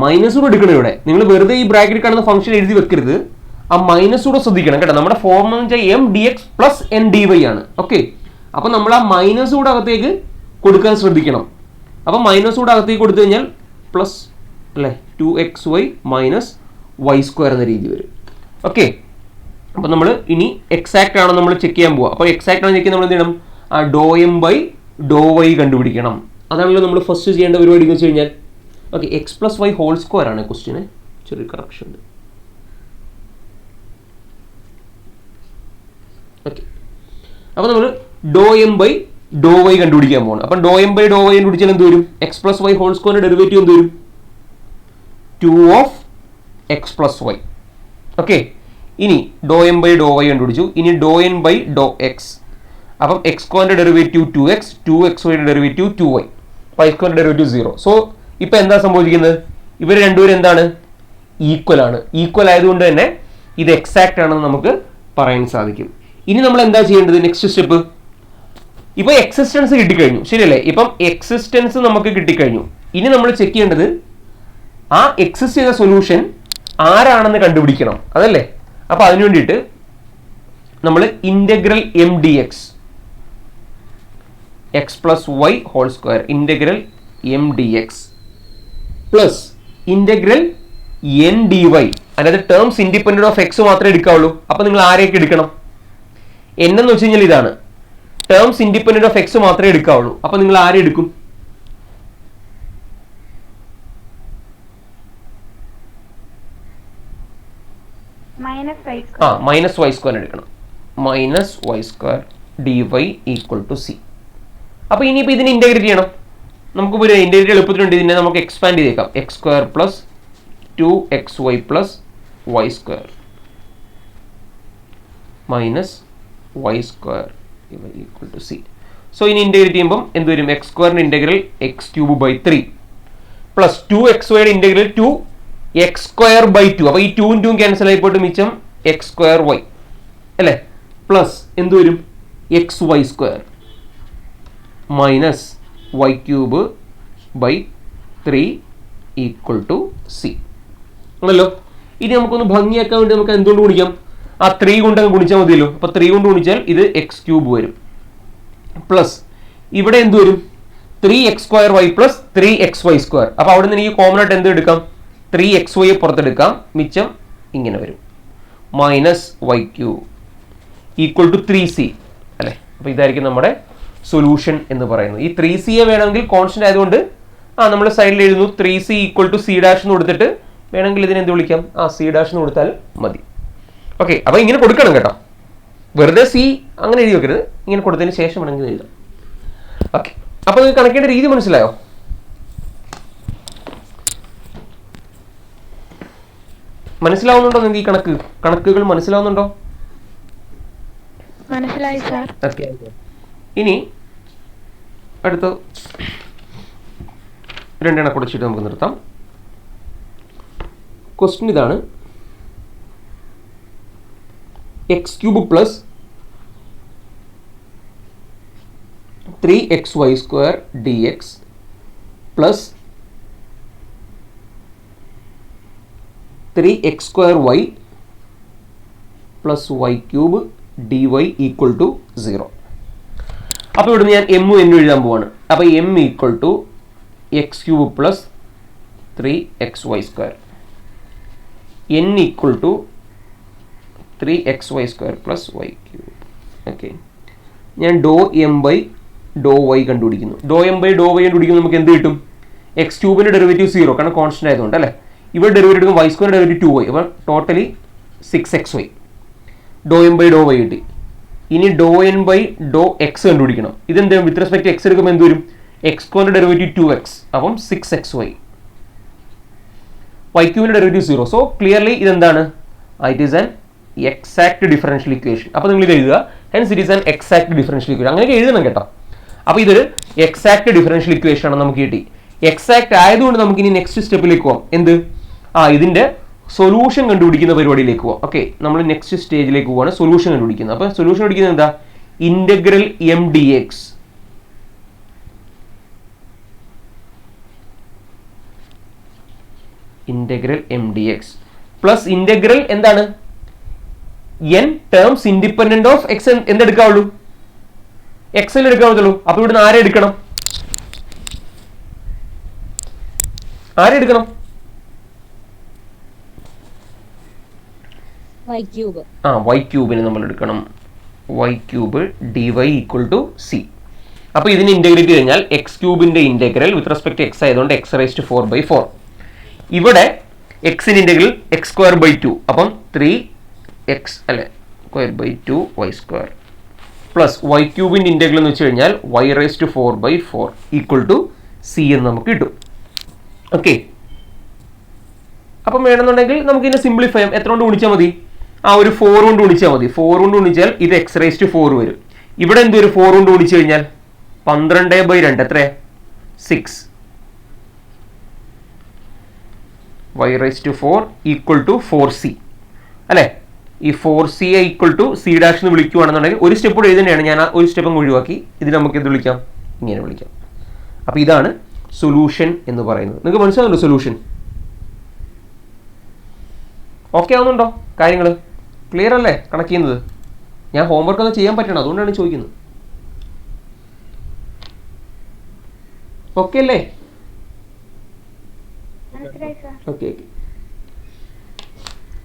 മൈനസ് കൂടെ എടുക്കണം ഇവിടെ. നിങ്ങൾ വെറുതെ ഈ ബ്രാക്കറ്റിൽ കാണുന്ന ഫംഗ്ഷൻ എഴുതി വെക്കരുത്. ആ മൈനസ് കൂടെ ശ്രദ്ധിക്കണം കേട്ടോ. നമ്മുടെ ഫോർമുല എന്ന് വെച്ചാൽ M D X plus N D Y ആണ്. ഓക്കെ, അപ്പം നമ്മൾ ആ മൈനസ് കൂടെ അകത്തേക്ക് കൊടുക്കാൻ ശ്രദ്ധിക്കണം. അപ്പം മൈനസ് കൂടെ അകത്തേക്ക് കൊടുത്തു കഴിഞ്ഞാൽ പ്ലസ് അല്ലേ 2xy മൈനസ് വൈ സ്ക്വയർ എന്ന രീതി വരും. ഓക്കെ, അപ്പം നമ്മൾ ഇനി എക്സാക്ട് ആണോ നമ്മൾ ചെക്ക് ചെയ്യാൻ പോവുക. അപ്പോൾ എക്സാക്ട് ആണോ ചെക്ക് ചെയ്യാൻ നമ്മൾ എന്ത് ചെയ്യണം? ആ do M by do y കണ്ടുപിടിക്കണം. അതാണല്ലോ നമ്മൾ ഫസ്റ്റ് ചെയ്യേണ്ട പരിപാടി എന്ന് വെച്ച് കഴിഞ്ഞാൽ. Okay, x plus y whole square ആണ് ക്വസ്റ്റ്യന്. ചെറിയ കറക്ഷൻ ഉണ്ട്. ഓക്കെ, അപ്പോൾ നമ്മൾ do M by do y കണ്ടുപിടിക്കാൻ പോകണം. അപ്പം do M by do y കണ്ടുപിടിച്ചാൽ എന്ത് വരും? എക്സ് പ്ലസ് വൈ ഹോൾ സ്ക്വയറിന്റെ ഡെറിവേറ്റീവ് എന്ത് വരും? 2 (x+y). ഓക്കെ, ഇനി do M by do y കണ്ടുപിടിച്ചു. ഇനി do N by do X. അപ്പം എക്സ് സ്ക്വയറിന്റെ derivative 2x, 2xy derivative 2y, y സ്ക്വയറിന്റെ ഡെറിവേറ്റീവ് 0. സോ ഇപ്പം എന്താ സംഭവിക്കുന്നത്? ഇവർ രണ്ടുപേരും എന്താണ്? ഈക്വൽ ആണ്. ഈക്വൽ ആയതുകൊണ്ട് തന്നെ ഇത് എക്സാക്ട് ആണെന്ന് നമുക്ക് പറയാൻ സാധിക്കും. ഇനി നമ്മൾ എന്താ ചെയ്യേണ്ടത്? നെക്സ്റ്റ് സ്റ്റെപ്പ്, ഇപ്പൊ എക്സിസ്റ്റൻസ് കിട്ടിക്കഴിഞ്ഞു, ശരിയല്ലേ? ഇപ്പം എക്സിസ്റ്റൻസ് നമുക്ക് കിട്ടിക്കഴിഞ്ഞു. ഇനി നമ്മൾ ചെക്ക് ചെയ്യേണ്ടത് ആ എക്സിസ്റ്റ് ചെയ്ത സൊല്യൂഷൻ ആരാണെന്ന് കണ്ടുപിടിക്കണം, അതല്ലേ? അപ്പൊ അതിനു വേണ്ടിയിട്ട് നമ്മൾ integral M D x x plus y whole square integral M D X plus integral N D y, അതായത് ടേംസ് ഇൻഡിപെൻഡന്റ് ഓഫ് എക്സ് മാത്രമേ എടുക്കാവുള്ളൂ. അപ്പൊ നിങ്ങൾ ആരെയൊക്കെ എടുക്കണം? എൻ എന്ന് വെച്ച് കഴിഞ്ഞാൽ ഇതാണ്, ടേംസ് ഇൻഡിപെൻഡന്റ് ഓഫ് എക്സ് മാത്രമേ എടുക്കാവുള്ളൂ. അപ്പൊ നിങ്ങൾ ആരെ എടുക്കും? മൈനസ് വൈ സ്ക്വയർ എടുക്കണം. Minus Y square D Y equal to c. അപ്പൊ ഇനിയിപ്പോ ഇതിനെ ഇന്റഗ്രേറ്റ് ചെയ്യണം. നമുക്ക് ഒരു ഇന്റഗ്രേറ്റ് എളുപ്പത്തിലുണ്ട്. ഇതിനെ നമുക്ക് എക്സ്പാൻഡ് ചെയ്തേക്കാം. X square plus 2xy plus Y square minus Y square equal to C. So ഇനി ഇന്റഗ്രേറ്റ് ചെയ്യുമ്പോൾ എന്ത് വരും? എക്സ് സ്ക്വയറിന്റെ integral X cube by 3 plus 2xyയുടെ ഇന്റഗ്രൽ 2x സ്ക്വയർ ബൈ 2. അപ്പൊ ഈ 2 2 ക്യാൻസൽ ആയിപ്പോട്ട് മിച്ചം എക്സ് സ്ക്വയർ വൈ അല്ലേ? പ്ലസ് എന്ത് വരും? X Y square minus Y cube by 3 equal to C ആണല്ലോ. ഇനി നമുക്കൊന്ന് ഭംഗിയാക്കാൻ വേണ്ടി നമുക്ക് എന്തുകൊണ്ട് ഗുണിക്കാം? ആ 3 കൊണ്ട് അങ്ങ് ഗുണിച്ചാൽ മതിയല്ലോ. അപ്പോൾ 3 കൊണ്ട് ഗുണിച്ചാൽ ഇത് എക്സ് ക്യൂബ് വരും, പ്ലസ് ഇവിടെ എന്ത് വരും? 3x² y plus 3xy². അപ്പോൾ അവിടെ നിന്ന് എനിക്ക് കോമൺ ആയിട്ട് എന്ത് എടുക്കാം? 3xy പുറത്തെടുക്കാം, മിച്ചം ഇങ്ങനെ വരും, minus y³ equal to 3c അല്ലേ. അപ്പോൾ ഇതായിരിക്കും നമ്മുടെ സൊല്യൂഷൻ എന്ന് പറയുന്നത്. ഈ 3c വേണമെങ്കിൽ കോൺസ്റ്റന്റ് ആയതുകൊണ്ട് നമ്മൾ സൈഡിൽ എഴുതുന്നു 3c equal to c dash എന്ന് കൊടുത്തിട്ട് വേണമെങ്കിൽ ഇതിനെ എന്ത് വിളിക്കാം? c ഡാഷ് എന്ന് കൊടുത്താൽ മതി. ഓക്കെ, അപ്പോൾ ഇങ്ങനെ കൊടുക്കണം കേട്ടോ, വെറുതെ c അങ്ങനെ എഴുതി വെക്കരുത്, ഇങ്ങനെ കൊടുത്തതിന് ശേഷം വേണമെങ്കിൽ എഴുതാം. ഓക്കെ, അപ്പോൾ നിങ്ങൾക്ക് കണക്കേണ്ട രീതി മനസ്സിലായോ? മനസ്സിലാവുന്നുണ്ടോ നിങ്ങൾക്ക്? ഈ കണക്കുകൾ മനസ്സിലാവുന്നുണ്ടോ? മനസ്സിലായി സാർ. ഓക്കെ, ഇനി അടുത്ത രണ്ടെണ്ണം കുടിച്ചിട്ട് നമുക്ക് നിർത്താം. ക്വസ്റ്റ്യൻ ഇതാണ്: x³ plus 3xy² dx plus 3x² plus y³ dy equal to 0. അപ്പോൾ ഇവിടുന്ന് ഞാൻ എം എഴുതാൻ പോവാണ്. അപ്പോൾ m equal to x³ plus 3xy², n equal to 3xy² plus y³. Okay, ഞാൻ do M by do Y കണ്ടുപിടിക്കുന്നു. Do M by do y കണ്ടുപിടിക്കുമ്പോൾ നമുക്ക് എന്ത് കിട്ടും? x³ ഡെറിവേറ്റീവ് 0 കാരണം കോൺസ്റ്റന്റ് ആയതുകൊണ്ട് അല്ലേ. ഇവിടെ ഡെറിവേറ്റീവ് എടുക്കും, y² ഡെറിവേറ്റീവ് 2y, അപ്പോൾ totally 6xy. Do M by do y കിട്ടി. ഇനി do N by do x കണ്ടുപിടിക്കണം. ഇതെന്ത് വിത്ത് റെസ്പെക്ട് എക്സ് എടുക്കുമ്പോൾ എന്ത് വരും? x² ഡെറിവേറ്റീവ് 2x, അപ്പം 6xy. y³ derivative 0. So clearly ഇതെന്താണ്? It is an exact differential equation. അപ്പോൾ നിങ്ങൾ ഇത് എഴുതുക, hence it is an exact differential equation. അങ്ങനെയൊക്കെ എഴുതണം കേട്ടോ. അപ്പോൾ ഇതൊരു എക്സാക്ട് ഡിഫറൻഷ്യൽ ഇക്വേഷൻ ആണ് നമുക്ക് കിട്ടി. എക്സാക്ട് ആയതുകൊണ്ട് നമുക്ക് ഇനി നെക്സ്റ്റ് സ്റ്റെപ്പിലേക്ക് പോകാം. എന്ത്? ഇതിന്റെ സൊല്യൂഷൻ കണ്ടുപിടിക്കുന്ന പരിപാടിയിലേക്ക് പോകാം. ഓക്കെ, നമ്മൾ നെക്സ്റ്റ് സ്റ്റേജിലേക്ക് പോവാണ്, സൊല്യൂഷൻ കണ്ടുപിടിക്കുന്നത്. അപ്പോൾ സൊല്യൂഷൻ കണ്ടുപിടിക്കുന്നത് എന്താ? Integral M D X integral M D X plus integral എന്താണ്? n terms independent of X എന്തെടുക്കാവുള്ളൂ? എക്സ് എൽ എടുക്കാൻ പറ്റുള്ളൂ. അപ്പോൾ ഇവിടുന്ന് ആരെ എടുക്കണം? y³ നമ്മൾ എടുക്കണം. y³ dy equal to c. അപ്പോൾ ഇതിന് ഇന്റഗ്രേറ്റ് കഴിഞ്ഞാൽ x³ ഇന്റഗ്രൽ വിത്ത് റെസ്പെക്ട് എക്സ് ആയതുകൊണ്ട് x⁴/4. ഇവിടെ എക്സിന് ഇന്റഗ്രൽ x²/2, അപ്പം 3x അല്ലെ (2 y² പ്ലസ് y³ ഇന്റഗ്രൽ എന്ന് വെച്ച് കഴിഞ്ഞാൽ y⁴/4 ഈക്വൽ ടു c എന്ന് നമുക്ക് കിട്ടും. ഓക്കെ, അപ്പം വേണമെന്നുണ്ടെങ്കിൽ നമുക്ക് ഇതിനെ സിംപ്ലിഫൈ ചെയ്യാം. എത്ര കൊണ്ട് ഗുണിച്ചാൽ മതി? ഒരു 4 കൊണ്ട് ഗുണിച്ചാൽ മതി. 4 കൊണ്ട് ഗുണിച്ചാൽ ഇത് x⁴ വരും. ഇവിടെ എന്ത് വരും? 4 കൊണ്ട് ഗുണിച്ചു കഴിഞ്ഞാൽ 12/2 എത്ര? 6 y⁴ ഈക്വൽ ടു 4c അല്ലേ. ഈ 4c equal to c dash എന്ന് വിളിക്കുകയാണെന്നുണ്ടെങ്കിൽ ഒരു സ്റ്റെപ്പ് കൂടെ എഴുതേണ്ടതാണ്. ഞാൻ ഒരു സ്റ്റെപ്പ് അങ്ങ് ഒഴിവാക്കി. ഇത് നമുക്ക് എന്ത് വിളിക്കാം? ഇങ്ങനെ വിളിക്കാം. അപ്പോൾ ഇതാണ് സൊല്യൂഷൻ എന്ന് പറയുന്നത്. നിങ്ങൾക്ക് മനസ്സിലാവുന്നുണ്ടോ സൊല്യൂഷൻ? ഓക്കെ ആവുന്നുണ്ടോ? കാര്യങ്ങൾ ക്ലിയർ അല്ലേ? കണക്ട് ചെയ്യുന്നത് ഞാൻ ഹോംവർക്ക് ഒന്ന് ചെയ്യാൻ പറ്റണം, അതുകൊണ്ടാണ് ചോദിക്കുന്നത്. ഓക്കെ അല്ലേ? ഓക്കെ.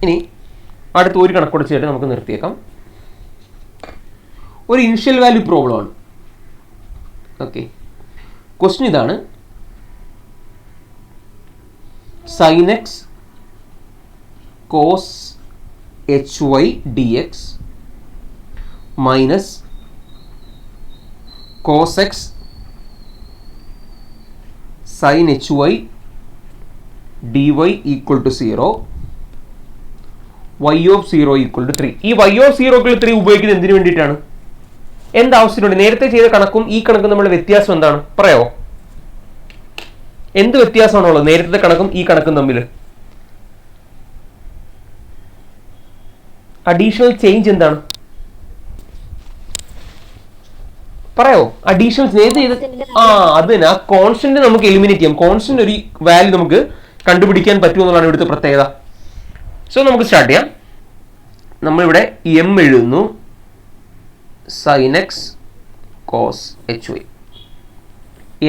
ഇനി അടുത്ത ഒരു കണക്കൂടെ ചെയ്തിട്ട് നമുക്ക് നിർത്തിയേക്കാം. ഒരു ഇനിഷ്യൽ വാല്യൂ പ്രോബ്ലം ആണ്. ഓക്കെ, ക്വസ്റ്റ്യൻ ഇതാണ്: sin x cos hy dx minus cos x sin hy dy equal to 0, y of 0 equal to 3. ഈ y of 0 equal to 3 ഉപയോഗിക്കുന്നത് എന്തിനു വേണ്ടിയിട്ടാണ്? എന്താവശ്യമുണ്ട്? നേരത്തെ ചെയ്ത കണക്കും ഈ കണക്കും തമ്മിലുള്ള വ്യത്യാസം എന്താണ്? പറയാമോ? എന്ത് വ്യത്യാസമാണുള്ളത് നേരത്തെ കണക്കും ഈ കണക്കും തമ്മിൽ? അഡീഷണൽ ചേഞ്ച് എന്താണ്? പറയാമോ? അഡീഷണൽ നേരത്തെ ചെയ്ത് അത് തന്നെ. ആ കോൺസ്റ്റന്റ് നമുക്ക് എലിമിനേറ്റ് ചെയ്യാം. കോൺസ്റ്റന്റ് ഒരു വാല്യൂ നമുക്ക് കണ്ടുപിടിക്കാൻ പറ്റുമെന്നുള്ളതാണ് ഇവിടുത്തെ പ്രത്യേകത. സോ നമുക്ക് സ്റ്റാർട്ട് ചെയ്യാം. നമ്മളിവിടെ എം എഴുതുന്നു, sine X cos H Y,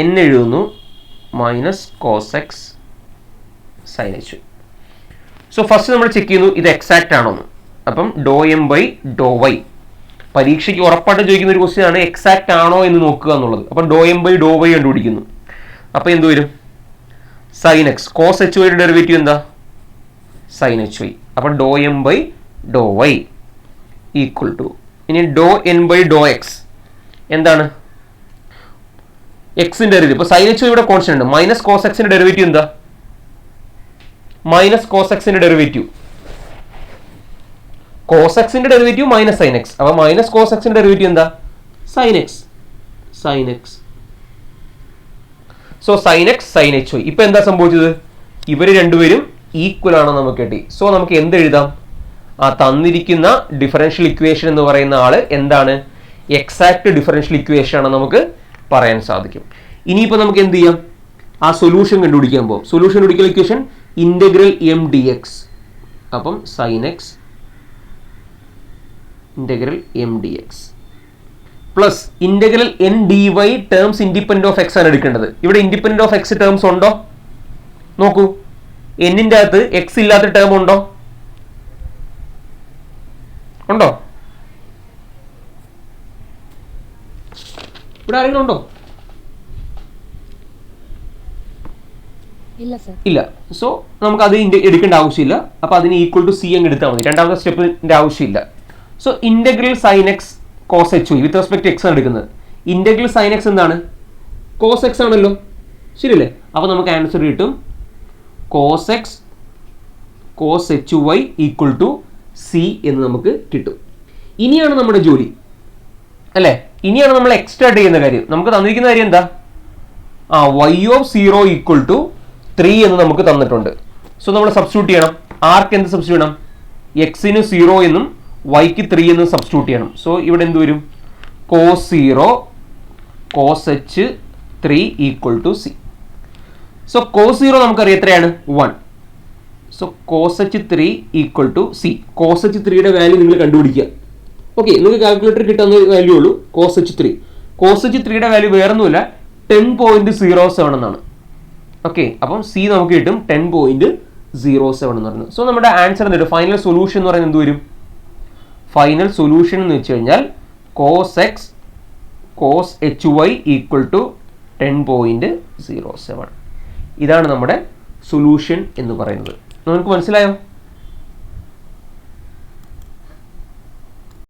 N എഴുതുന്നു minus cos X sine H Y. So first നമ്മൾ ചെക്ക് ചെയ്യുന്നു ഇത് എക്സാക്റ്റ് ആണോ എന്ന്. അപ്പം do M by do Y പരീക്ഷയ്ക്ക് ഉറപ്പായിട്ട് ചോദിക്കുന്ന ഒരു ക്വസ്റ്റ്യൻ ആണ്, എക്സാക്റ്റ് ആണോ എന്ന് നോക്കുക എന്നുള്ളത്. അപ്പം do M by do Y കണ്ടുപിടിക്കുന്നു. അപ്പം എന്ത് വരും? സൈൻ എക്സ് കോസ് എച്ച് വൈയുടെ ഡെറിവേറ്റീവ് എന്താ? Sine H Y. അപ്പം do M by do Y equal to, ഇനി do N by do X എന്താണ്? എക്സിന്റെ ഡെറിവേറ്റീവ്. ഇപ്പോൾ സൈൻ എച്ച് വൈയുടെ കോൺസ്റ്റന്റ് ഉണ്ട്, മൈനസ് കോസ് എക്സിന്റെ ഡെറിവേറ്റീവ് എന്താ? മൈനസ് കോസ് എക്സിന്റെ ഡെറിവേറ്റീവ്, കോസ് എക്സിന്റെ ഡെറിവേറ്റീവ് മൈനസ് സൈൻ എക്സ്. അപ്പൊ മൈനസ് കോസ് എക്സിന്റെ ഡെറിവേറ്റീവ് എന്താ? Sine X. Sign X. So sine X sine H y. ഇപ്പൊ എന്താ സംഭവിച്ചത്? ഇവര് രണ്ടുപേരും ഈക്വൽ ആണെന്ന് നമുക്ക് കിട്ടി. സോ നമുക്ക് എന്ത് എഴുതാം? ആ തന്നിരിക്കുന്ന ഡിഫറൻഷ്യൽ ഇക്വേഷൻ എന്ന് പറയുന്ന ആള് എന്താണ്? എക്സാക്ട് ഡിഫറൻഷ്യൽ ഇക്വേഷൻ ആണെന്ന് നമുക്ക് പറയാൻ സാധിക്കും. ഇനിയിപ്പോ നമുക്ക് എന്ത് ചെയ്യാം? ആ സൊല്യൂഷൻ കണ്ടുപിടിക്കാൻ പോകും. സൊല്യൂഷൻ കണ്ടുപിടിക്കുന്ന equation integral M D X. അപ്പം sine X integral M D X plus integral N D Y terms independent of X ആണ് എടുക്കേണ്ടത്. ഇവിടെ ഇൻഡിപെൻഡന്റ് ഓഫ് എക്സ് ടേംസ് ഉണ്ടോ? നോക്കൂ, എന്നിന്റെ അകത്ത് എക്സ് ഇല്ലാത്ത ടേം ഉണ്ടോ? ഉണ്ടോ? ഇവിടെ ആരെങ്കിലും ഉണ്ടോ? ഇല്ല. സോ നമുക്ക് അത് എടുക്കേണ്ട ആവശ്യമില്ല. അപ്പൊ അതിന് ഈക്വൽ ടു സി അങ്ങ് എടുത്താൽ മതി. രണ്ടാമത്തെ സ്റ്റെപ്പിന്റെ ആവശ്യമില്ല. So integral sine X cos H y with respect X ആണ് എടുക്കുന്നത്. ഇന്റഗ്രൽ സൈൻ എക്സ് എന്താണ്? കോസ് എക്സ് ആണല്ലോ, ശരിയല്ലേ? അപ്പൊ നമുക്ക് ആൻസർ കിട്ടും cos x cos H y equal to C എന്ന് നമുക്ക് കിട്ടും. ഇനിയാണ് നമ്മുടെ ജോലി, അല്ലേ? ഇനിയാണ് നമ്മൾ എക്സ്ട്രാക്ട് ചെയ്യുന്ന കാര്യം. നമുക്ക് തന്നിരിക്കുന്ന കാര്യം എന്താ? y ഓഫ് 0 ഈക്വൽ ടു 3 എന്ന് നമുക്ക് തന്നിട്ടുണ്ട്. സോ നമ്മൾ സബ്സ്റ്റിറ്റ്യൂട്ട് ചെയ്യണം. ആർക്ക് എന്ത് സബ്സ്റ്റിറ്റ്യൂട്ട് ചെയ്യണം? എക്സിന് 0 എന്നും വൈക്ക് 3 എന്നും സബ്സ്റ്റിറ്റ്യൂട്ട് ചെയ്യണം. സോ ഇവിടെ എന്ത് വരും? Cos 0 cos H 3 equal to C. So cos 0 നമുക്കറിയാം എത്രയാണ്? 1. So cos H 3 equal to C. Cos H 3യുടെ വാല്യൂ നിങ്ങൾ കണ്ടുപിടിക്കുക. ഓക്കെ, നിങ്ങൾക്ക് കാൽക്കുലേറ്റർ കിട്ടുന്ന വാല്യൂ ഉള്ളൂ കോസ് എച്ച് 3. കോസ് എച്ച് 3യുടെ വാല്യൂ വേറൊന്നുമില്ല, 10.07 എന്നാണ്. ഓക്കെ, അപ്പം സി നമുക്ക് കിട്ടും 10.07 എന്ന് പറയുന്നത്. സോ നമ്മുടെ ആൻസർ എന്ത്? ഫൈനൽ സൊല്യൂഷൻ എന്ന് പറയുന്നത് എന്ത് വരും? ഫൈനൽ സൊല്യൂഷൻ എന്ന് വെച്ച് കഴിഞ്ഞാൽ cos x cos H y equal to 10.07. ഇതാണ് നമ്മുടെ സൊല്യൂഷൻ എന്ന് പറയുന്നത്. നിങ്ങൾക്ക് മനസ്സിലായോ?